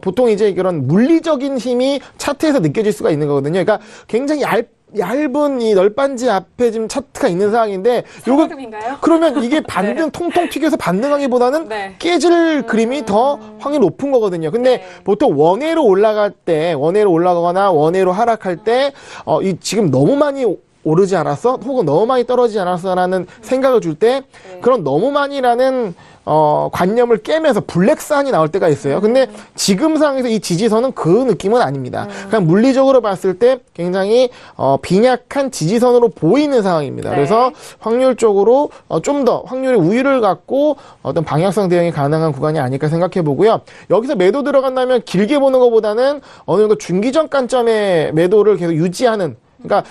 보통 이제 그런 물리적인 힘이 차트에서 느껴질 수가 있는 거거든요. 그러니까 굉장히 얇은 이 널빤지 앞에 지금 차트가 있는 상황인데 요거 상황인가요? 그러면 이게 반등 통통 튀겨서 반등하기보다는 네. 깨질 그림이 더 확률 높은 거거든요. 근데 네. 보통 원회로 올라갈 때 원회로 올라가거나 원회로 하락할 때 이 지금 너무 많이 오르지 않았어? 혹은 너무 많이 떨어지지 않았어라는 생각을 줄 때 그런 너무 많이라는 관념을 깨면서 블랙산이 나올 때가 있어요. 근데 지금 상황에서 이 지지선은 그 느낌은 아닙니다. 그냥 물리적으로 봤을 때 굉장히 빈약한 지지선으로 보이는 상황입니다. 네. 그래서 확률적으로 좀 더 확률의 우위를 갖고 어떤 방향성 대응이 가능한 구간이 아닐까 생각해 보고요. 여기서 매도 들어간다면 길게 보는 것보다는 어느 정도 중기적 관점의 매도를 계속 유지하는 그러니까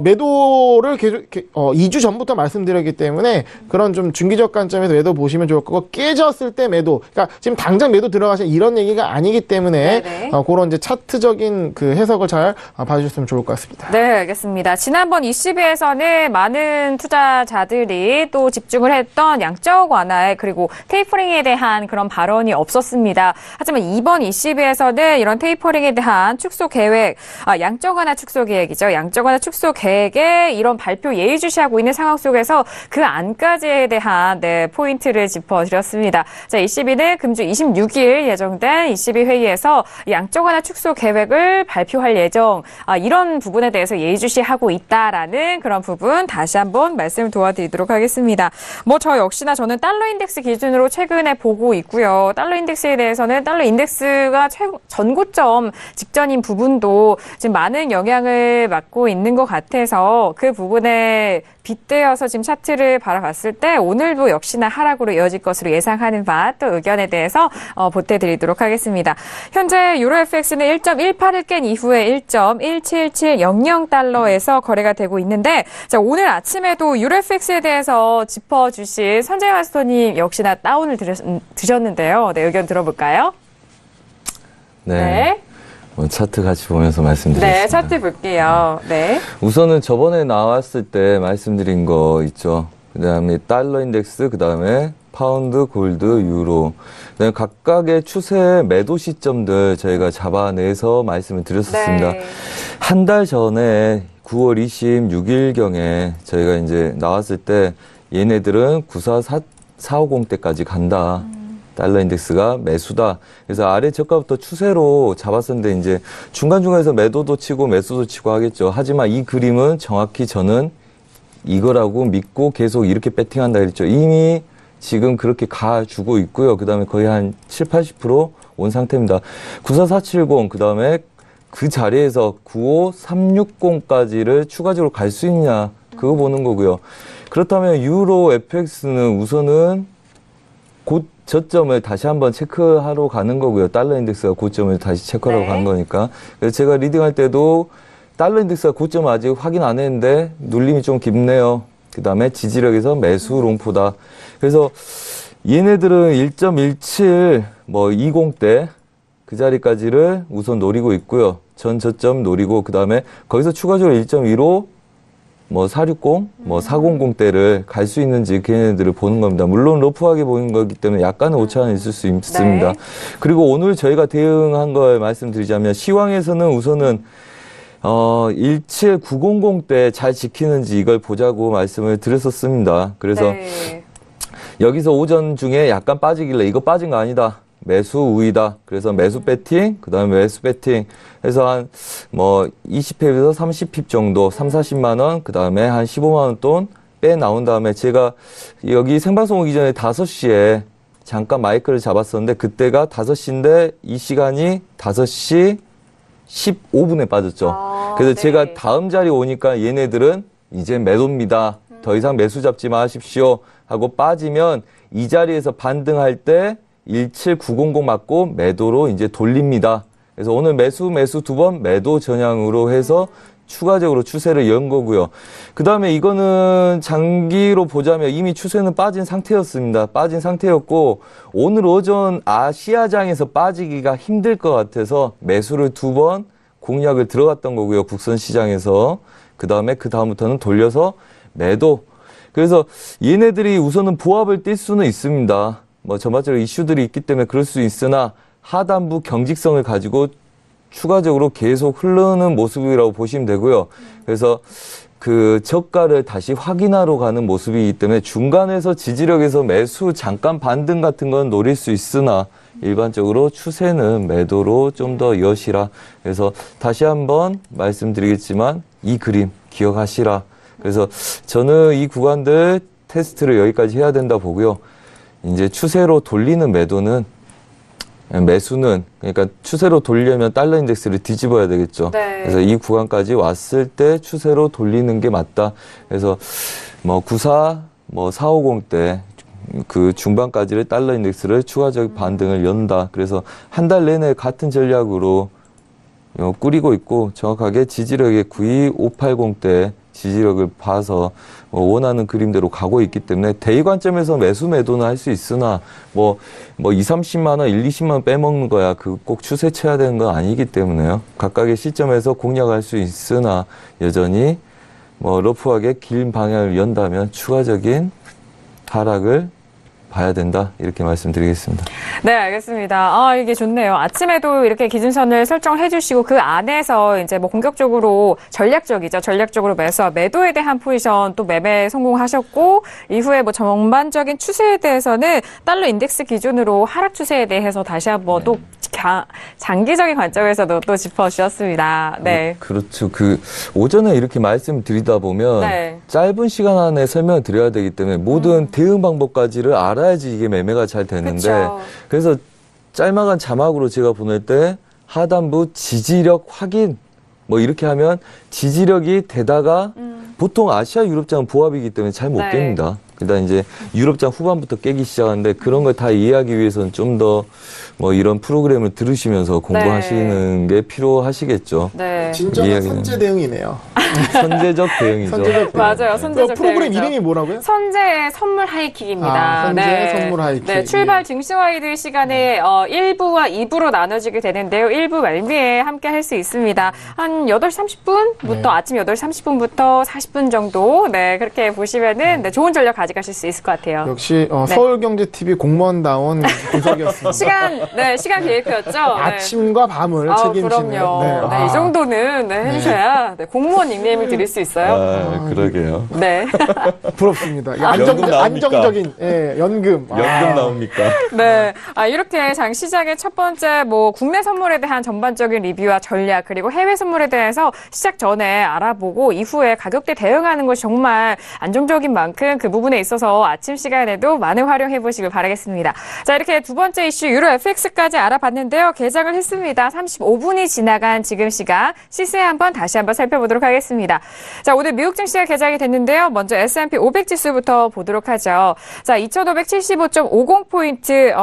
매도를 계속 2주 전부터 말씀드렸기 때문에 그런 좀 중기적 관점에서 매도 보시면 좋을 거고 깨졌을 때 매도 그러니까 지금 당장 매도 들어가실 이런 얘기가 아니기 때문에 네네. 그런 이제 차트적인 그 해석을 잘 봐주셨으면 좋을 것 같습니다. 네, 알겠습니다. 지난번 22에서는 많은 투자자들이 또 집중을 했던 양적 완화에 그리고 테이퍼링에 대한 그런 발언이 없었습니다. 하지만 이번 22에서는 이런 테이퍼링에 대한 축소 계획, 양적 완화 축소 계획이죠. 양적 완화 축소 계획에 이런 발표 예의주시하고 있는 상황 속에서 그 안까지에 대한 포인트를 짚어드렸습니다. 자, 22는 금주 26일 예정된 22 회의에서 양적 완화 축소 계획을 발표할 예정. 이런 부분에 대해서 예의주시하고 있다라는 그런 부분 다시 한번 말씀을 도와드리도록 하겠습니다. 저 역시나 저는 달러 인덱스 기준으로 최근에 보고 있고요. 달러 인덱스에 대해서는 달러 인덱스가 전고점 직전인 부분도 지금 많은 영향을 받고 있는 것 같아서 그 부분에 빗대어서 지금 차트를 바라봤을 때 오늘도 역시나 하락으로 이어질 것으로 예상하는 바 또 의견에 대해서 보태드리도록 하겠습니다. 현재 유로 FX는 1.18을 깬 이후에 1.17700달러에서 거래가 되고 있는데 자, 오늘 아침에도 유로 FX에 대해서 짚어주신 선재 마스터님 역시나 다운을 드셨는데요. 네, 의견 들어볼까요? 네. 차트 같이 보면서 말씀드리겠습니다. 네, 차트 볼게요. 네. 우선은 저번에 나왔을 때 말씀드린 거 있죠. 그다음에 달러 인덱스, 그다음에 파운드, 골드, 유로. 그다음에 각각의 추세 매도 시점들 저희가 잡아내서 말씀을 드렸었습니다. 네. 한 달 전에 9월 26일경에 저희가 이제 나왔을 때 얘네들은 450대까지 간다. 달러 인덱스가 매수다. 그래서 아래 저가부터 추세로 잡았었는데 이제 중간중간에서 매도도 치고 매수도 치고 하겠죠. 하지만 이 그림은 정확히 저는 이거라고 믿고 계속 이렇게 배팅한다 그랬죠. 이미 지금 그렇게 가주고 있고요. 그 다음에 거의 한 70, 80% 온 상태입니다. 94470, 그 다음에 그 자리에서 95360까지를 추가적으로 갈 수 있냐, 그거 보는 거고요. 그렇다면 유로 FX는 우선은 곧 저점을 다시 한번 체크하러 가는 거고요. 달러 인덱스가 고점을 다시 체크하러 네. 가는 거니까. 그래서 제가 리딩할 때도 달러 인덱스가 고점을 아직 확인 안 했는데 눌림이 좀 깊네요. 그 다음에 지지력에서 매수 롱포다. 그래서 얘네들은 1.17, 20대 그 자리까지를 우선 노리고 있고요. 전 저점 노리고, 그 다음에 거기서 추가적으로 1.15, 460, 400대를 갈 수 있는지 걔네들을 보는 겁니다. 물론 러프하게 보이는 거기 때문에 약간의 오차는 있을 수 있습니다. 네. 그리고 오늘 저희가 대응한 걸 말씀드리자면, 시황에서는 우선은 17900대 잘 지키는지 이걸 보자고 말씀을 드렸었습니다. 그래서 네. 여기서 오전 중에 약간 빠지길래 이거 빠진 거 아니다. 매수 우위다. 그래서 매수 배팅, 그 다음에 매수 배팅 해서 한 20핍에서 30핍 정도, 3, 40만 원, 그 다음에 한 15만 원 돈 빼 나온 다음에 제가 여기 생방송 오기 전에 5시에 잠깐 마이크를 잡았었는데, 그때가 5시인데 이 시간이 5시 15분에 빠졌죠. 그래서 네. 제가 다음 자리 오니까 얘네들은 이제 매도입니다. 더 이상 매수 잡지 마십시오 하고 빠지면 이 자리에서 반등할 때 17900 맞고 매도로 이제 돌립니다. 그래서 오늘 매수 2번 매도 전향으로 해서 추가적으로 추세를 연 거고요. 그 다음에 이거는 장기로 보자면 이미 추세는 빠진 상태였습니다. 빠진 상태였고, 오늘 오전 아시아장에서 빠지기가 힘들 것 같아서 매수를 2번 공략을 들어갔던 거고요. 국선 시장에서. 그 다음부터는 돌려서 매도. 그래서 얘네들이 우선은 보합을 뛸 수는 있습니다. 전반적으로 이슈들이 있기 때문에 그럴 수 있으나 하단부 경직성을 가지고 추가적으로 계속 흐르는 모습이라고 보시면 되고요. 그래서 그 저가를 다시 확인하러 가는 모습이기 때문에 중간에서 지지력에서 매수 잠깐 반등 같은 건 노릴 수 있으나 일반적으로 추세는 매도로 좀 더 여시라. 그래서 다시 한번 말씀드리겠지만 이 그림 기억하시라. 그래서 저는 이 구간들 테스트를 여기까지 해야 된다 보고요. 이제 추세로 돌리는 매수는 그러니까 추세로 돌려면 달러 인덱스를 뒤집어야 되겠죠. 네. 그래서 이 구간까지 왔을 때 추세로 돌리는 게 맞다. 그래서 94, 450대 그 중반까지를 달러 인덱스를 추가적 반등을 연다. 그래서 한 달 내내 같은 전략으로 꾸리고 있고, 정확하게 지지력의 92580대 지지력을 봐서 원하는 그림대로 가고 있기 때문에 대의 관점에서 매수 매도는 할 수 있으나 2, 30만 원, 1, 20만 원 빼먹는 거야. 그 꼭 추세 쳐야 되는 건 아니기 때문에요. 각각의 시점에서 공략할 수 있으나 여전히 러프하게 긴 방향을 연다면 추가적인 하락을 봐야 된다. 이렇게 말씀드리겠습니다. 네, 알겠습니다. 이게 좋네요. 아침에도 이렇게 기준선을 설정해 주시고 그 안에서 이제 공격적으로 전략적으로 매도에 대한 포지션 또 매매 성공하셨고, 이후에 전반적인 추세에 대해서는 달러 인덱스 기준으로 하락 추세에 대해서 다시 한번 또 장기적인 관점에서도 또 짚어주셨습니다. 네. 그렇죠. 오전에 이렇게 말씀드리다 보면 네. 짧은 시간 안에 설명을 드려야 되기 때문에 모든 대응 방법까지를 알아야지 이게 매매가 잘 되는데, 그쵸. 그래서 짤막한 자막으로 제가 보낼 때 하단부 지지력 확인 이렇게 하면 지지력이 되다가 보통 아시아 유럽장은 보합이기 때문에 잘 못 네. 깹니다. 일단 이제 유럽장 후반부터 깨기 시작하는데 그런 걸 다 이해하기 위해서는 좀 더 뭐 이런 프로그램을 들으시면서 공부하시는 게 필요하시겠죠. 네. 진정한 이야기는- 선제 대응이네요. 선제적 대응이죠. 선제적 대응. 맞아요. 선제적 프로그램 대응이죠. 이름이 뭐라고요? 선제의 선물 하이킥입니다. 아, 선제 선물 하이킥. 네, 출발 증시와이드 시간에 1부와 2부로 나눠지게 되는데요. 1부 말미에 함께 할 수 있습니다. 한 8시 30분부터 아침 8시 30분부터 40분 정도 그렇게 보시면은 좋은 전략 가져가실 수 있을 것 같아요. 역시 서울경제TV 공무원다운 분석이었습니다. 시간 계획표였죠. 아침과 밤을 책임지는. 그럼요. 이 정도는 해주셔야 공무원 닉네임을 드릴 수 있어요. 아, 그러게요. 네. 부럽습니다. 연금 나옵니까? 안정적인 연금. 연금 나옵니까? 네. 이렇게 장 시장의 첫 번째 국내 선물에 대한 전반적인 리뷰와 전략 그리고 해외 선물에 대해서 시작 전에 알아보고 이후에 가격대 대응하는 것이 정말 안정적인 만큼 그 부분에 있어서 아침 시간에도 많이 활용해 보시길 바라겠습니다. 자, 이렇게 두 번째 이슈 유로 FX까지 알아봤는데요. 개장을 했습니다. 35분이 지나간 지금 시각 시세 다시 한번 살펴보도록 하겠습니다. 자, 오늘 미국 증시가 개장이 됐는데요. 먼저 S&P 500 지수부터 보도록 하죠. 자, 2,575.50포인트,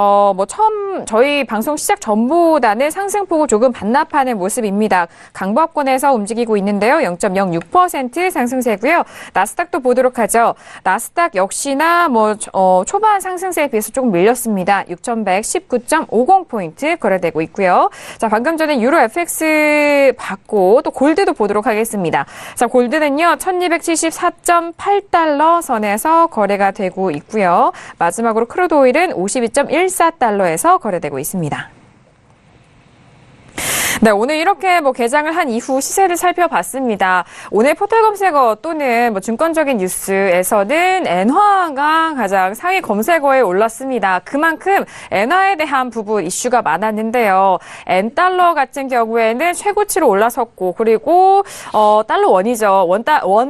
처음 저희 방송 시작 전보다는 상승폭을 조금 반납하는 모습입니다. 강보합권에서 움직이고 있는데요. 0.06% 상승세고요. 나스닥도 보도록 하죠. 나스닥 역시나 초반 상승세에 비해서 조금 밀렸습니다. 6,119.50포인트 거래되고 있고요. 자, 방금 전에 유로 FX 받고 또 골드도 보도록 하겠습니다. 자, 골드는요, 1274.8달러 선에서 거래가 되고 있고요. 마지막으로 크루드 오일은 52.14달러에서 거래되고 있습니다. 네, 오늘 이렇게 개장을 한 이후 시세를 살펴봤습니다. 오늘 포털 검색어 또는 증권적인 뉴스에서는 엔화가 가장 상위 검색어에 올랐습니다. 그만큼 엔화에 대한 부분 이슈가 많았는데요. 엔달러 같은 경우에는 최고치로 올라섰고, 그리고 달러 원이죠. 원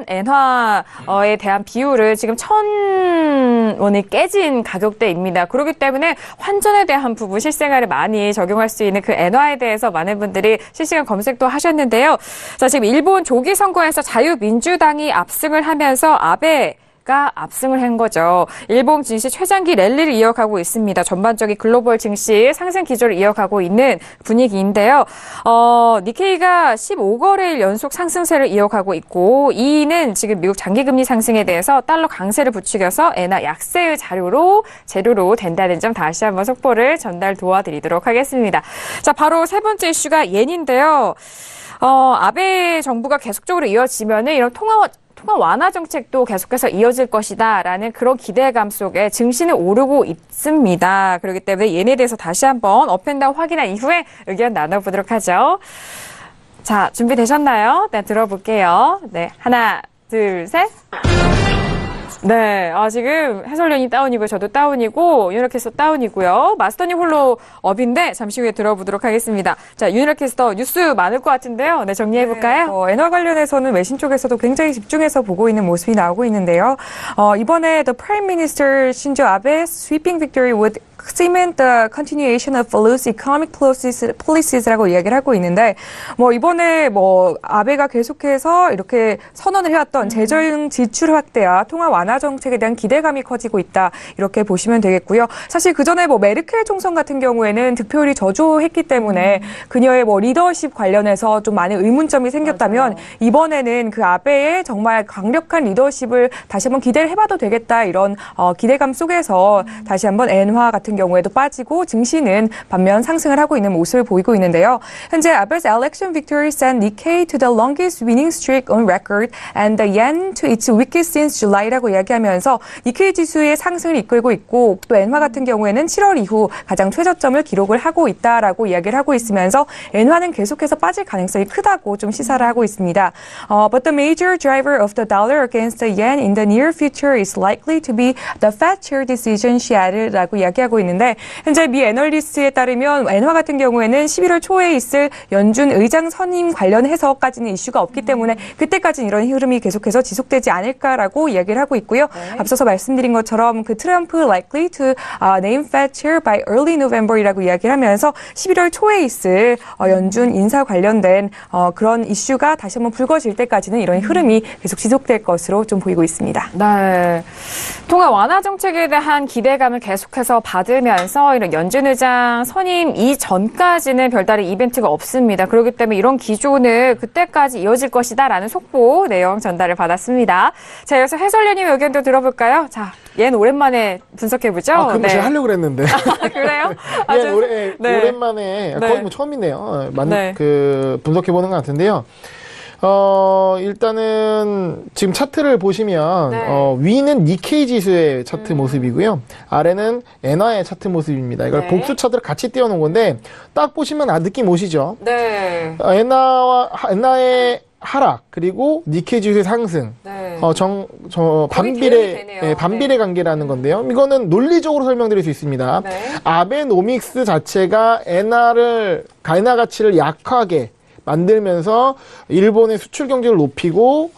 엔화에 대한 비율을 지금 1,000원이 깨진 가격대입니다. 그렇기 때문에 환전에 대한 부분 실생활에 많이 적용할 수 있는 그 엔화에 대해서 많은 분들이 실시간 검색도 하셨는데요. 자, 지금 일본 조기 선거에서 자유민주당이 압승을 하면서 아베가 압승을 한 거죠. 일본 증시 최장기 랠리를 이어가고 있습니다. 전반적인 글로벌 증시 상승 기조를 이어가고 있는 분위기인데요. 니케이가 15거래일 연속 상승세를 이어가고 있고 2위는 지금 미국 장기금리 상승에 대해서 달러 강세를 부추겨서 엔화 약세의 재료로 된다는 점 다시 한번 속보를 전달 도와드리도록 하겠습니다. 자, 바로 세 번째 이슈가 옌인데요. 아베 정부가 계속적으로 이어지면은 이런 통화 완화 정책도 계속해서 이어질 것이다라는 그런 기대감 속에 증시는 오르고 있습니다. 그렇기 때문에 얘네에 대해서 다시 한번 업앤다운 확인한 이후에 의견 나눠보도록 하죠. 자, 준비되셨나요? 네, 들어볼게요. 네, 하나, 둘, 셋. 네, 지금 해설위원이 다운이고요. 저도 다운이고, 윤혁캐스터 다운이고요. 마스터님 홀로 업인데, 잠시 후에 들어보도록 하겠습니다. 자, 윤혁캐스터 뉴스 많을 것 같은데요. 네, 정리해볼까요? 엔화 관련해서는 외신 쪽에서도 굉장히 집중해서 보고 있는 모습이 나오고 있는데요. 이번에 The Prime Minister 신조 아베 sweeping victory would cement the continuation of loose economic polices라고 이야기를 하고 있는데, 이번에 아베가 계속해서 이렇게 선언을 해왔던 재정 지출 확대와 통화 완화 정책에 대한 기대감이 커지고 있다. 이렇게 보시면 되겠고요. 사실 그 전에 메르켈 총선 같은 경우에는 득표율이 저조했기 때문에 그녀의 리더십 관련해서 좀 많은 의문점이 생겼다면 이번에는 그 아베의 정말 강력한 리더십을 다시 한번 기대를 해봐도 되겠다. 이런 기대감 속에서 다시 한번 엔화 같은 경우에도 빠지고 증시는 반면 상승을 하고 있는 모습을 보이고 있는데요. 현재 아베's election victory sent Nikkei to the longest winning streak on record and the yen to its weakest since July라고 이야기하면서 니케이 지수의 상승을 이끌고 있고 또 엔화 같은 경우에는 7월 이후 가장 최저점을 기록을 하고 있다라고 이야기를 하고 있으면서 엔화는 계속해서 빠질 가능성이 크다고 좀 시사를 하고 있습니다. But the major driver of the dollar against the yen in the near future is likely to be the Fed chair decision, she added라고 이야기하고 나오고 있는데 현재 미 애널리스트에 따르면 엔화 같은 경우에는 11월 초에 있을 연준 의장 선임 관련해서까지는 이슈가 없기 때문에 그때까지는 이런 흐름이 계속해서 지속되지 않을까라고 이야기를 하고 있고요. 앞서서 말씀드린 것처럼 그 트럼프 likely to name Fed chair by early November이라고 이야기를 하면서 11월 초에 있을 연준 인사 관련된 그런 이슈가 다시 한번 불거질 때까지는 이런 흐름이 계속 지속될 것으로 좀 보이고 있습니다. 네. 통화 완화 정책에 대한 기대감을 계속해서 받으면서 이런 연준 의장 선임 이전까지는 별다른 이벤트가 없습니다. 그렇기 때문에 이런 기조는 그때까지 이어질 것이다라는 속보 내용 전달을 받았습니다. 자, 여기서 해설위원님 의견도 들어볼까요? 자, 얘는 오랜만에 분석해보죠. 그거 제가 하려고 그랬는데. 그래요? 예, 네. 오랜만에 네. 거의 뭐 처음이네요. 네. 분석해보는 것 같은데요. 일단은 지금 차트를 보시면 네. 위는 니케이 지수의 차트 모습이고요. 아래는 엔화의 차트 모습입니다. 이걸 네. 복수 차트를 같이 띄워놓은 건데 딱 보시면 느낌 오시죠? 네. 엔화의 하락 그리고 니케이 지수의 상승. 네. 반비례, 대응이 되네요. 예, 반비례 관계라는 건데요. 이거는 논리적으로 설명드릴 수 있습니다. 네. 아베노믹스 자체가 엔화 가치를 약하게 만들면서 일본의 수출 경제를 높이고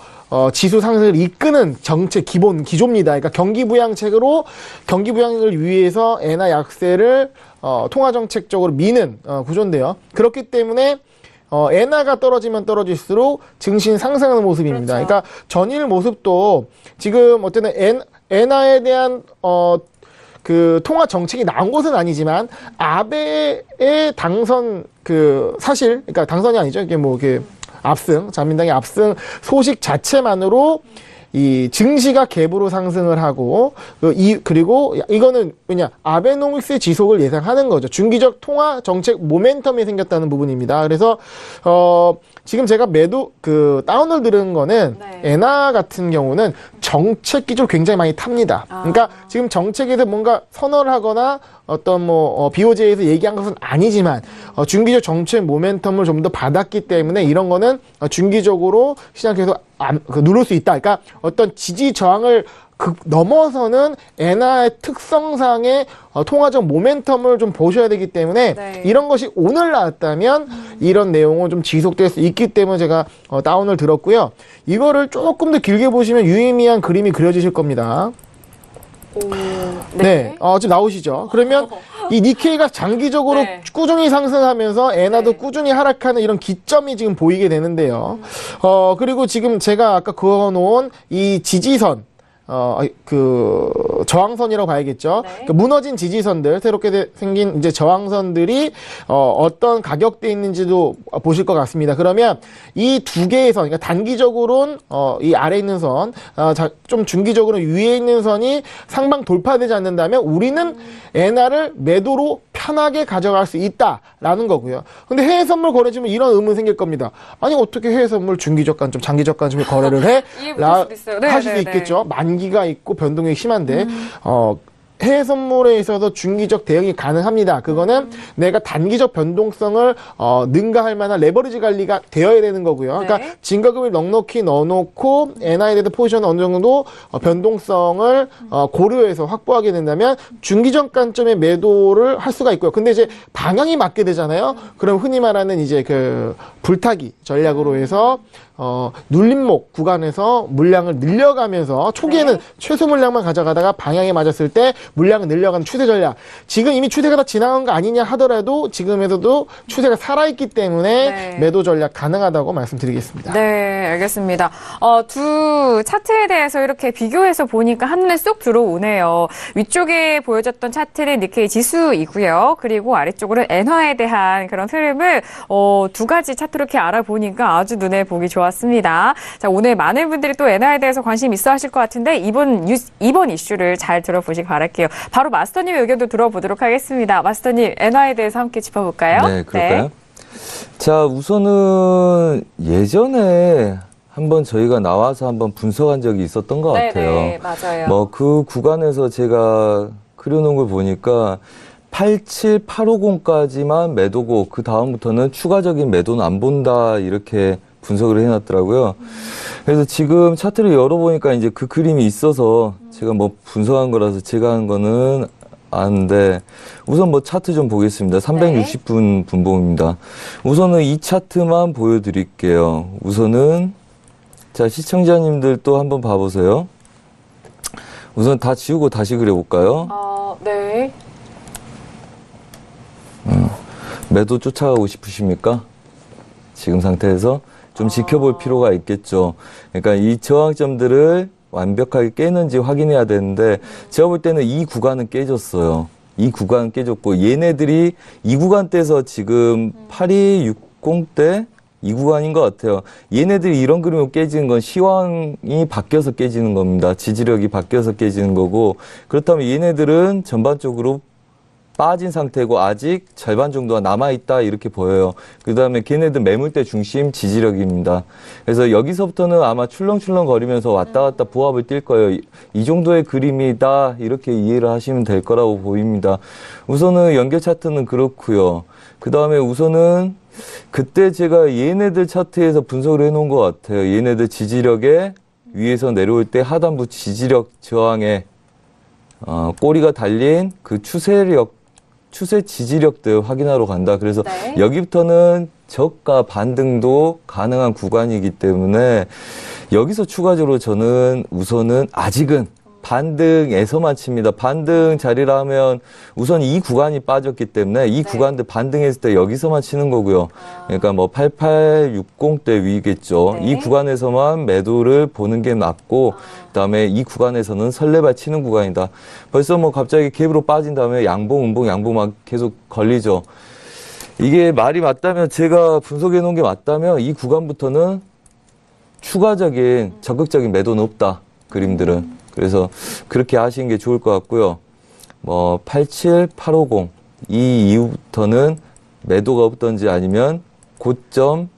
지수 상승을 이끄는 정책 기조입니다. 그러니까 경기 부양을 위해서 엔화 약세를 통화 정책적으로 미는 구조인데요. 그렇기 때문에 엔화가 떨어지면 떨어질수록 증시 상승하는 모습입니다. 그렇죠. 그러니까 전일 모습도 지금 어쨌든 엔화에 대한 그 통화 정책이 나온 것은 아니지만 아베의 당선 그러니까 당선이 아니죠. 이게 뭐 이렇게 자민당의 압승 소식 자체만으로 이 증시가 갭으로 상승을 하고 그리고 이거는 아베노믹스의 지속을 예상하는 거죠. 중기적 통화 정책 모멘텀이 생겼다는 부분입니다. 그래서 지금 제가 다운을 들은 거는 네. 엔화 같은 경우는 정책 기조를 굉장히 많이 탑니다. 그러니까 지금 정책에서 뭔가 선언을 하거나 어떤 BOJ에서 얘기한 것은 아니지만 중기적 정책 모멘텀을 좀 더 받았기 때문에 이런 거는 중기적으로 시장에서 누를 수 있다. 그러니까 어떤 지지 저항을 넘어서는 엔화의 특성상의 통화적 모멘텀을 좀 보셔야 되기 때문에 네. 이런 것이 오늘 나왔다면 이런 내용은 좀 지속될 수 있기 때문에 제가 다운을 들었고요. 이거를 조금 더 길게 보시면 유의미한 그림이 그려지실 겁니다. 네. 지금 나오시죠? 그러면 이 니케이가 장기적으로 네. 꾸준히 상승하면서 엔화도 네. 꾸준히 하락하는 이런 기점이 지금 보이게 되는데요. 그리고 지금 제가 아까 그어놓은 이 지지선, 저항선이라고 봐야겠죠. 네. 그 무너진 지지선들, 새롭게 생긴 이제 저항선들이, 어떤 가격대에 있는지도 보실 것 같습니다. 그러면 이 두 개의 선, 그러니까 단기적으로는, 이 아래에 있는 선, 좀 중기적으로 위에 있는 선이 상방 돌파되지 않는다면 우리는 엔화를 매도로 편하게 가져갈 수 있다라는 거고요. 근데 해외 선물 거래지면 이런 의문 생길 겁니다. 아니, 어떻게 해외 선물 중기적 관점, 장기적 관점에 거래를 해? 이해 못할 수도 있어요. 네, 하실 수 네, 있겠죠. 만기가 있고 변동이 심한데 해외 선물에 있어서 중기적 대응이 가능합니다. 그거는 내가 단기적 변동성을 능가할 만한 레버리지 관리가 되어야 되는 거고요. 그러니까 네. 증가금을 넉넉히 넣어놓고 엔화에 대한 포지션을 어느 정도 변동성을 고려해서 확보하게 된다면 중기적 관점의 매도를 할 수가 있고요. 근데 이제 방향이 맞게 되잖아요. 그럼 흔히 말하는 이제 그 불타기 전략으로 해서 눌림목 구간에서 물량을 늘려가면서 초기에는 네. 최소 물량만 가져가다가 방향에 맞았을 때 물량을 늘려가는 추세 전략. 지금 이미 추세가 다 지나간 거 아니냐 하더라도 지금에서도 추세가 살아있기 때문에 네. 매도 전략 가능하다고 말씀드리겠습니다. 네, 알겠습니다. 두 차트에 대해서 이렇게 비교해서 보니까 한눈에 쏙 들어오네요. 위쪽에 보여졌던 차트는 니케이 지수이고요. 그리고 아래쪽으로는 엔화에 대한 그런 흐름을 두 가지 차트로 이렇게 알아보니까 아주 눈에 보기 좋았습니다. 자, 오늘 많은 분들이 또 엔화에 대해서 관심 있어 하실 것 같은데 이번 이슈를 잘 들어보시기 바랄게요. 바로 마스터님의 의견도 들어보도록 하겠습니다. 마스터님, 엔화에 대해서 함께 짚어볼까요? 네, 그럴까요? 자, 우선은 예전에 한번 저희가 나와서 한번 분석한 적이 있었던 것 같아요. 네, 맞아요. 뭐 그 구간에서 제가 그려놓은 걸 보니까 87, 850까지만 매도고 그 다음부터는 추가적인 매도는 안 본다 이렇게 분석을 해놨더라고요. 그래서 지금 차트를 열어보니까 이제 그 그림이 있어서 제가 뭐 분석한 거라서 제가 한 거는 아는데 우선 뭐 차트 좀 보겠습니다. 360분 분봉입니다. 우선은 이 차트만 보여드릴게요. 우선은 자, 시청자님들 또 한번 봐보세요. 우선 다 지우고 다시 그려볼까요? 네. 매도 쫓아가고 싶으십니까? 지금 상태에서 좀 지켜볼 필요가 있겠죠. 그러니까 이 저항점들을 완벽하게 깨는지 확인해야 되는데 제가 볼 때는 이 구간은 깨졌어요. 이 구간은 깨졌고 얘네들이 이 구간대에서 지금 8260대 이 구간인 것 같아요. 얘네들이 이런 그림으로 깨지는 건 시황이 바뀌어서 깨지는 겁니다. 지지력이 바뀌어서 깨지는 거고 그렇다면 얘네들은 전반적으로 빠진 상태고 아직 절반 정도가 남아있다 이렇게 보여요. 그 다음에 걔네들 매물대 중심 지지력입니다. 그래서 여기서부터는 아마 출렁출렁 거리면서 왔다 갔다 부합을 뛸 거예요. 이 정도의 그림이다 이렇게 이해를 하시면 될 거라고 보입니다. 우선은 연결 차트는 그렇고요. 그 다음에 우선은 그때 제가 얘네들 차트에서 분석을 해놓은 것 같아요. 얘네들 지지력에 위에서 내려올 때 하단부 지지력 저항에 꼬리가 달린 그 추세 지지력들 확인하러 간다. 그래서 네. 여기부터는 저가 반등도 가능한 구간이기 때문에 여기서 추가적으로 저는 우선은 아직은 반등에서만 칩니다. 반등 자리라 하면 우선 이 구간이 빠졌기 때문에 이 구간들 반등했을 때 여기서만 치는 거고요. 그러니까 뭐 8860대 위겠죠. 네. 이 구간에서만 매도를 보는 게 맞고 그다음에 이 구간에서는 설레발 치는 구간이다. 벌써 뭐 갑자기 갭으로 빠진 다음에 양봉, 음봉, 양봉 막 계속 걸리죠. 이게 말이 맞다면 제가 분석해 놓은 게 맞다면 이 구간부터는 추가적인 적극적인 매도는 없다. 그림들은. 그래서 그렇게 하시는 게 좋을 것 같고요. 뭐 87, 850 이 이후부터는 매도가 없던지 아니면 고점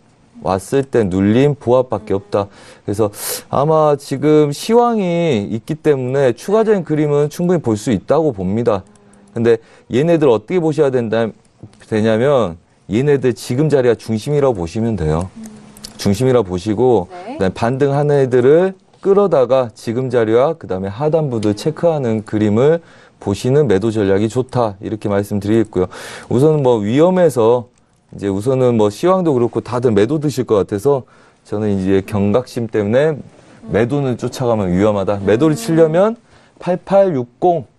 왔을 때 눌림 보합밖에 없다. 그래서 아마 지금 시황이 있기 때문에 추가적인 그림은 충분히 볼 수 있다고 봅니다. 근데 얘네들 어떻게 보셔야 되냐면 얘네들 지금 자리가 중심이라고 보시면 돼요. 중심이라고 보시고 네. 그다음에 반등하는 애들을 끌어다가 지금 자리와 그다음에 하단부들 체크하는 그림을 보시는 매도 전략이 좋다 이렇게 말씀드리겠고요. 우선은 뭐 위험해서 이제 우선은 뭐 시황도 그렇고 다들 매도 드실 것 같아서 저는 이제 경각심 때문에 매도는 쫓아가면 위험하다. 매도를 치려면 8860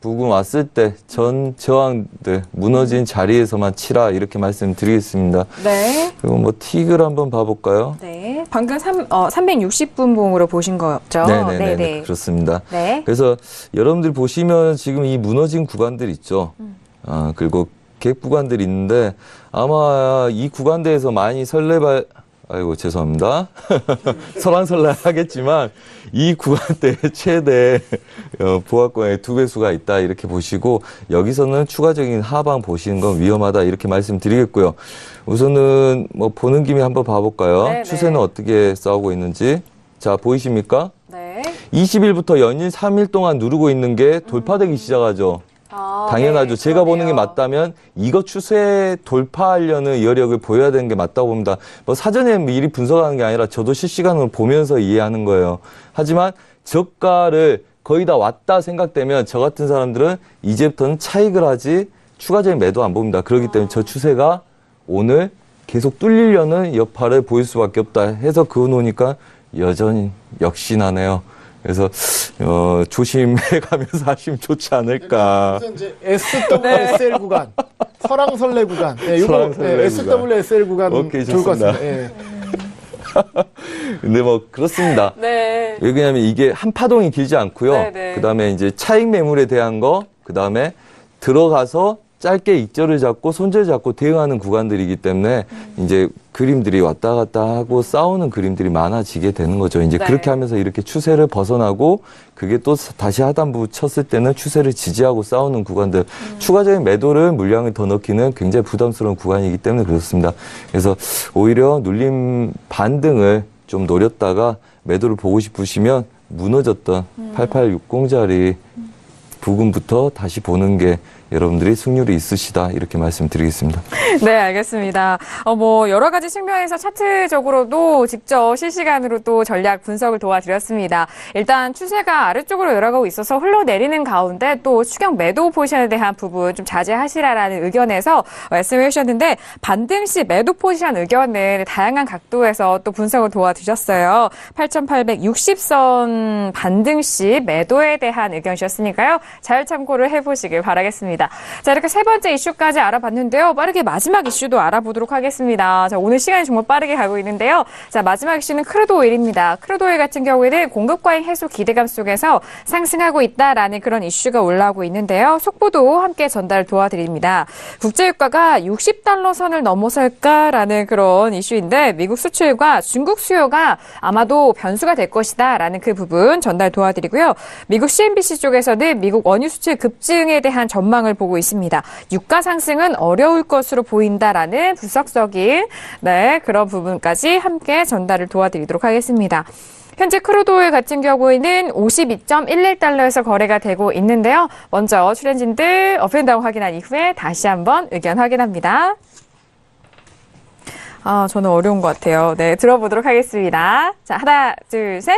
부근 왔을 때 전 저항들 무너진 자리에서만 치라 이렇게 말씀드리겠습니다. 네. 그리고 뭐 틱을 한번 봐볼까요? 네. 방금 360분 봉으로 보신 거죠? 네네네. 그렇습니다. 네. 그래서 여러분들 보시면 지금 이 무너진 구간들 있죠. 그리고 갭 구간들이 있는데 아마 이 구간대에서 많이 아이고 죄송합니다. 설왕설래 하겠지만 이 구간대 최대 보합권의 2배수가 있다 이렇게 보시고 여기서는 추가적인 하방 보시는 건 위험하다 이렇게 말씀드리겠고요. 우선은 뭐 보는 김에 한번 봐볼까요? 네네. 추세는 어떻게 싸우고 있는지. 자 보이십니까? 네. 20일부터 연일 3일 동안 누르고 있는 게 돌파되기 시작하죠. 당연하죠. 네, 제가 보는 게 그러네요. 맞다면 이거 추세 돌파하려는 여력을 보여야 되는 게 맞다고 봅니다. 뭐 사전에 미리 분석하는 게 아니라 저도 실시간으로 보면서 이해하는 거예요. 하지만 저가를 거의 다 왔다 생각되면 저 같은 사람들은 이제부터는 차익을 하지 추가적인 매도 안 봅니다. 그렇기 때문에 저 추세가 오늘 계속 뚫리려는 여파를 보일 수밖에 없다 해서 그거 놓으니까 여전히 역시나네요. 그래서 조심해가면서 하시면 좋지 않을까. 그래서 이제 SWSL 구간, 설왕설래 구간, 네, 요거 설왕설래 SWSL 구간 오케이, 좋을 것 좋습니다. 같습니다. 예. 근데 뭐 그렇습니다. 네. 왜냐하면 이게 한 파동이 길지 않고요. 네네. 그다음에 이제 차익 매물에 대한 거, 그다음에 들어가서 짧게 익절을 잡고 손절 잡고 대응하는 구간들이기 때문에 이제 그림들이 왔다 갔다 하고 싸우는 그림들이 많아지게 되는 거죠. 이제 네. 그렇게 하면서 이렇게 추세를 벗어나고 그게 또 다시 하단부 쳤을 때는 추세를 지지하고 싸우는 구간들 추가적인 매도를 물량을 더 넣기는 굉장히 부담스러운 구간이기 때문에 그렇습니다. 그래서 오히려 눌림 반등을 좀 노렸다가 매도를 보고 싶으시면 무너졌던 8860짜리 부근부터 다시 보는 게 여러분들이 승률이 있으시다 이렇게 말씀드리겠습니다. 네, 알겠습니다. 뭐 여러 가지 측면에서 차트적으로도 직접 실시간으로 또 전략 분석을 도와드렸습니다. 일단 추세가 아래쪽으로 내려가고 있어서 흘러내리는 가운데 또 추경 매도 포지션에 대한 부분 좀 자제하시라라는 의견에서 말씀을 해주셨는데 반등 시 매도 포지션 의견을 다양한 각도에서 또 분석을 도와주셨어요. 8,860선 반등 시 매도에 대한 의견 주셨으니까요. 잘 참고를 해보시길 바라겠습니다. 자, 이렇게 세 번째 이슈까지 알아봤는데요. 빠르게 마지막 이슈도 알아보도록 하겠습니다. 자, 오늘 시간이 정말 빠르게 가고 있는데요. 자, 마지막 이슈는 크루드 오일입니다. 크루드 오일 같은 경우에는 공급 과잉 해소 기대감 속에서 상승하고 있다라는 그런 이슈가 올라오고 있는데요. 속보도 함께 전달 도와드립니다. 국제유가가 60달러 선을 넘어설까라는 그런 이슈인데 미국 수출과 중국 수요가 아마도 변수가 될 것이다라는 그 부분 전달 도와드리고요. 미국 CNBC 쪽에서는 미국 원유 수출 급증에 대한 전망을 보고 있습니다. 유가 상승은 어려울 것으로 보인다라는 분석적인 그런 부분까지 함께 전달을 도와드리도록 하겠습니다. 현재 크루드 오일 같은 경우에는 52.11달러에서 거래가 되고 있는데요. 먼저 출연진들 업앤다운 확인한 이후에 다시 한번 의견 확인합니다. 저는 어려운 것 같아요. 네, 들어보도록 하겠습니다. 자, 하나, 둘, 셋.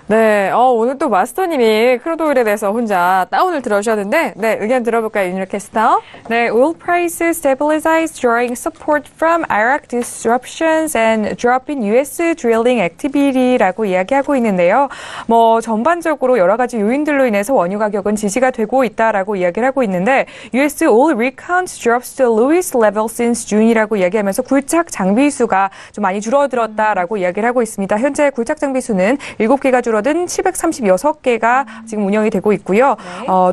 네, 오늘 또 마스터님이 크루드 오일에 대해서 혼자 다운을 들어주셨는데, 네, 의견 들어볼까요, 윤열 캐스터? 네, oil prices stabilized drawing support from Iraq disruptions and drop in U.S. drilling activity라고 이야기하고 있는데요. 뭐 전반적으로 여러 가지 요인들로 인해서 원유 가격은 지지가 되고 있다라고 이야기를 하고 있는데, U.S. oil rig count drops to the lowest level since June이라고 이야기하면서 굴착 장비 수가 좀 많이 줄어들었다라고 이야기를 하고 있습니다. 현재 굴착 장비 수는 7개가 줄어든 736개가 지금 운영이 되고 있고요.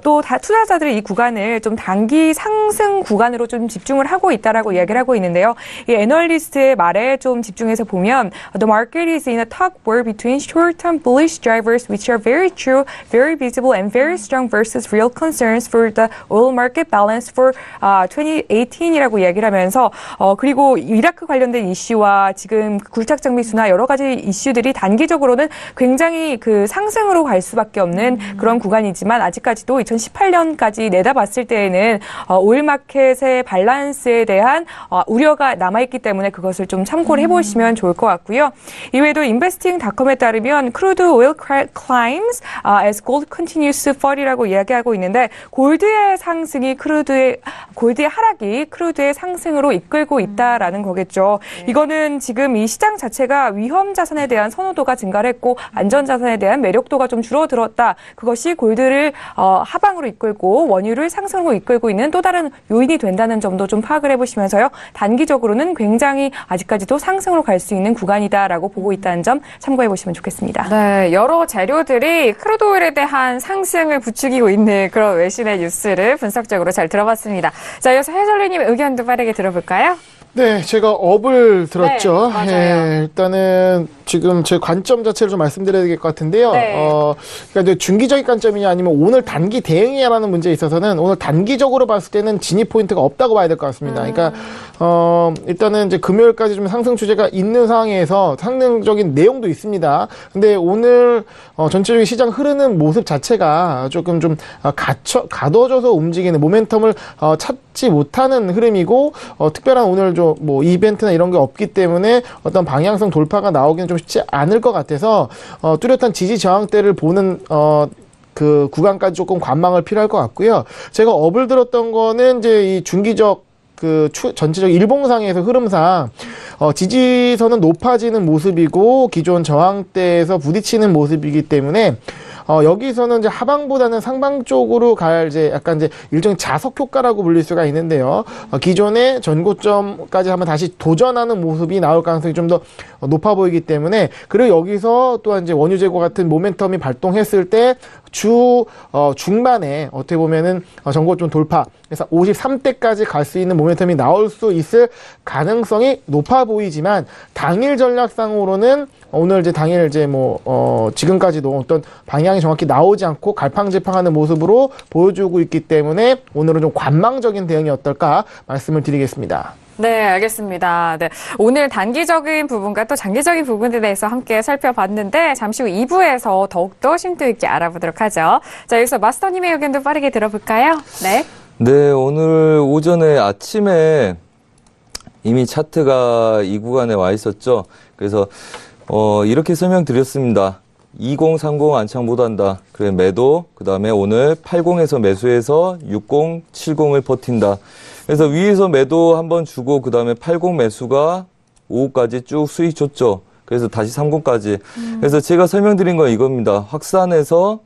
또 투자자들이 이 구간을 좀 단기 상승 구간으로 좀 집중을 하고 있다라고 이야기를 하고 있는데요. 이 애널리스트의 말에 좀 집중해서 보면 The market is in a tug war between short-term bullish drivers which are very true, very visible and very strong versus real concerns for the oil market balance for 2018이라고 이야기를 하면서 그리고 이라크 관련된 이슈와 지금 굴착 장비 수나 여러 가지 이슈들이 단기적으로는 굉장히 그 상승으로 갈 수밖에 없는 그런 구간이지만 아직까지도 2018년까지 내다봤을 때에는 오일 마켓의 밸런스에 대한 우려가 남아있기 때문에 그것을 좀 참고를 해보시면 좋을 것 같고요. 이외에도 investing.com에 따르면 crude oil climbs as gold continues to fall이라고 이야기하고 있는데 골드의 상승이 골드의 하락이 크루드의 상승으로 이끌고 있다라는 거겠죠. 이거는 지금 이 시장 자체가 위험 자산에 대한 선호도가 증가를 했고 안전 자산에 대한 매력도가 좀 줄어들었다. 그것이 골드를 하방으로 이끌고 원유를 상승으로 이끌고 있는 또 다른 요인이 된다는 점도 좀 파악을 해보시면서요. 단기적으로는 굉장히 아직까지도 상승으로 갈 수 있는 구간이다라고 보고 있다는 점 참고해보시면 좋겠습니다. 네, 여러 재료들이 크루드 오일에 대한 상승을 부추기고 있는 그런 외신의 뉴스를 분석적으로 잘 들어봤습니다. 자, 이어서 해설위님의 의견도 빠르게 들어볼까요? 네, 제가 업을 들었죠. 네, 맞아요. 예, 일단은 지금 제 관점 자체를 좀 말씀드려야 될 것 같은데요. 네. 그러니까 중기적인 관점이냐 아니면 오늘 단기 대응이냐라는 문제에 있어서는 오늘 단기적으로 봤을 때는 진입 포인트가 없다고 봐야 될 것 같습니다. 그러니까 일단은 이제 금요일까지 좀 상승 추세가 있는 상황에서 상승적인 내용도 있습니다. 근데 오늘 전체적인 시장 흐르는 모습 자체가 조금 좀 가둬져서 움직이는 모멘텀을 찾지 못하는 흐름이고 특별한 오늘 좀 뭐 이벤트나 이런 게 없기 때문에 어떤 방향성 돌파가 나오기는 좀 쉽지 않을 것 같아서 뚜렷한 지지 저항대를 보는 그 구간까지 조금 관망을 필요할 것 같고요. 제가 업을 들었던 거는 이제 이 중기적 전체적 일봉상에서 흐름상 지지선은 높아지는 모습이고 기존 저항대에서 부딪히는 모습이기 때문에 여기서는 이제 하방보다는 상방 쪽으로 갈 이제 약간 이제 일종의 자석 효과라고 불릴 수가 있는데요. 기존의 전고점까지 한번 다시 도전하는 모습이 나올 가능성이 좀 더 높아 보이기 때문에 그리고 여기서 또한 이제 원유 재고 같은 모멘텀이 발동했을 때 중반에 어떻게 보면은 전고점 돌파 그래서 53대까지 갈 수 있는 모멘텀이 나올 수 있을 가능성이 높아 보이지만 당일 전략상으로는 오늘 이제 당일 이제 지금까지도 어떤 방향이 정확히 나오지 않고 갈팡질팡하는 모습으로 보여주고 있기 때문에 오늘은 좀 관망적인 대응이 어떨까 말씀을 드리겠습니다. 네, 알겠습니다. 네, 오늘 단기적인 부분과 또 장기적인 부분에 대해서 함께 살펴봤는데 잠시 후 2부에서 더욱더 심도 있게 알아보도록 하죠. 자, 여기서 마스터님의 의견도 빠르게 들어볼까요? 네. 네, 오늘 오전에 아침에 이미 차트가 이 구간에 와 있었죠. 그래서 이렇게 설명드렸습니다. 2030 안착 못한다. 그래 매도. 그다음에 오늘 80에서 매수해서 60, 70을 버틴다. 그래서 위에서 매도 한번 주고 그다음에 80 매수가 오후까지 쭉 수익 줬죠. 그래서 다시 30까지. 그래서 제가 설명드린 건 이겁니다. 확산해서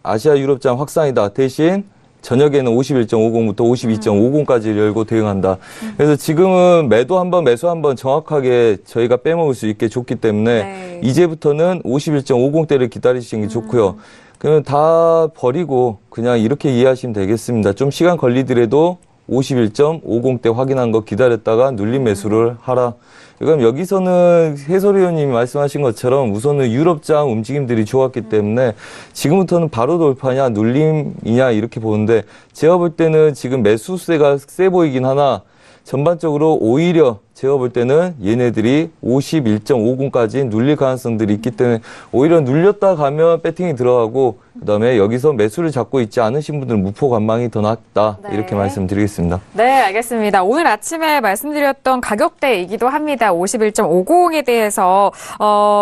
아시아 유럽장 확산이다. 대신 저녁에는 51.50부터 52.50까지 열고 대응한다. 그래서 지금은 매도 한 번, 매수 한 번 정확하게 저희가 빼먹을 수 있게 줬기 때문에 네. 이제부터는 51.50대를 기다리시는 게 좋고요. 그러면 다 버리고 그냥 이렇게 이해하시면 되겠습니다. 좀 시간 걸리더라도 51.50대 확인한 거 기다렸다가 눌림 매수를 하라. 그럼 여기서는 해설위원님이 말씀하신 것처럼 우선은 유럽장 움직임들이 좋았기 때문에 지금부터는 바로 돌파냐 눌림이냐 이렇게 보는데 제가 볼 때는 지금 매수세가 세 보이긴 하나 전반적으로 오히려 제가 볼 때는 얘네들이 51.50까지 눌릴 가능성들이 있기 때문에 오히려 눌렸다 가면 배팅이 들어가고 그다음에 여기서 매수를 잡고 있지 않으신 분들은 무포 관망이 더 낫다. 네. 이렇게 말씀드리겠습니다. 네, 알겠습니다. 오늘 아침에 말씀드렸던 가격대이기도 합니다. 51.50에 대해서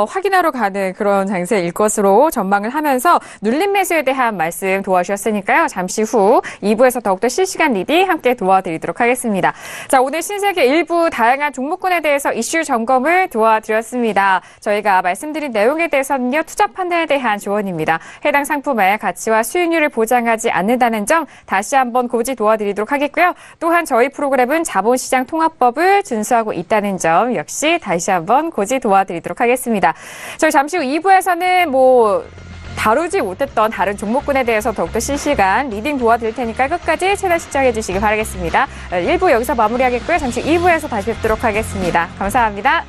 확인하러 가는 그런 장세일 것으로 전망을 하면서 눌림 매수에 대한 말씀 도와주셨으니까요. 잠시 후 2부에서 더욱더 실시간 리딩 함께 도와드리도록 하겠습니다. 자, 오늘 신세계 일부 다양한 종목군에 대해서 이슈 점검을 도와드렸습니다. 저희가 말씀드린 내용에 대해서는요. 투자 판단에 대한 조언입니다. 해당 상품의 가치와 수익률을 보장하지 않는다는 점 다시 한번 고지 도와드리도록 하겠고요. 또한 저희 프로그램은 자본시장 통합법을 준수하고 있다는 점 역시 다시 한번 고지 도와드리도록 하겠습니다. 저희 잠시 후 2부에서는 다루지 못했던 다른 종목군에 대해서 더욱더 실시간 리딩 도와드릴 테니까 끝까지 채널 시청해 주시기 바라겠습니다. 1부 여기서 마무리하겠고요. 잠시 후 2부에서 다시 뵙도록 하겠습니다. 감사합니다.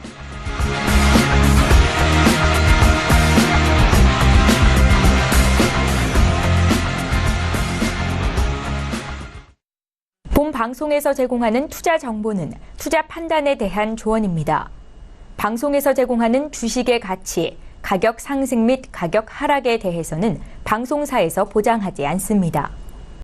본 방송에서 제공하는 투자 정보는 투자 판단에 대한 조언입니다. 방송에서 제공하는 주식의 가치, 가격 상승 및 가격 하락에 대해서는 방송사에서 보장하지 않습니다.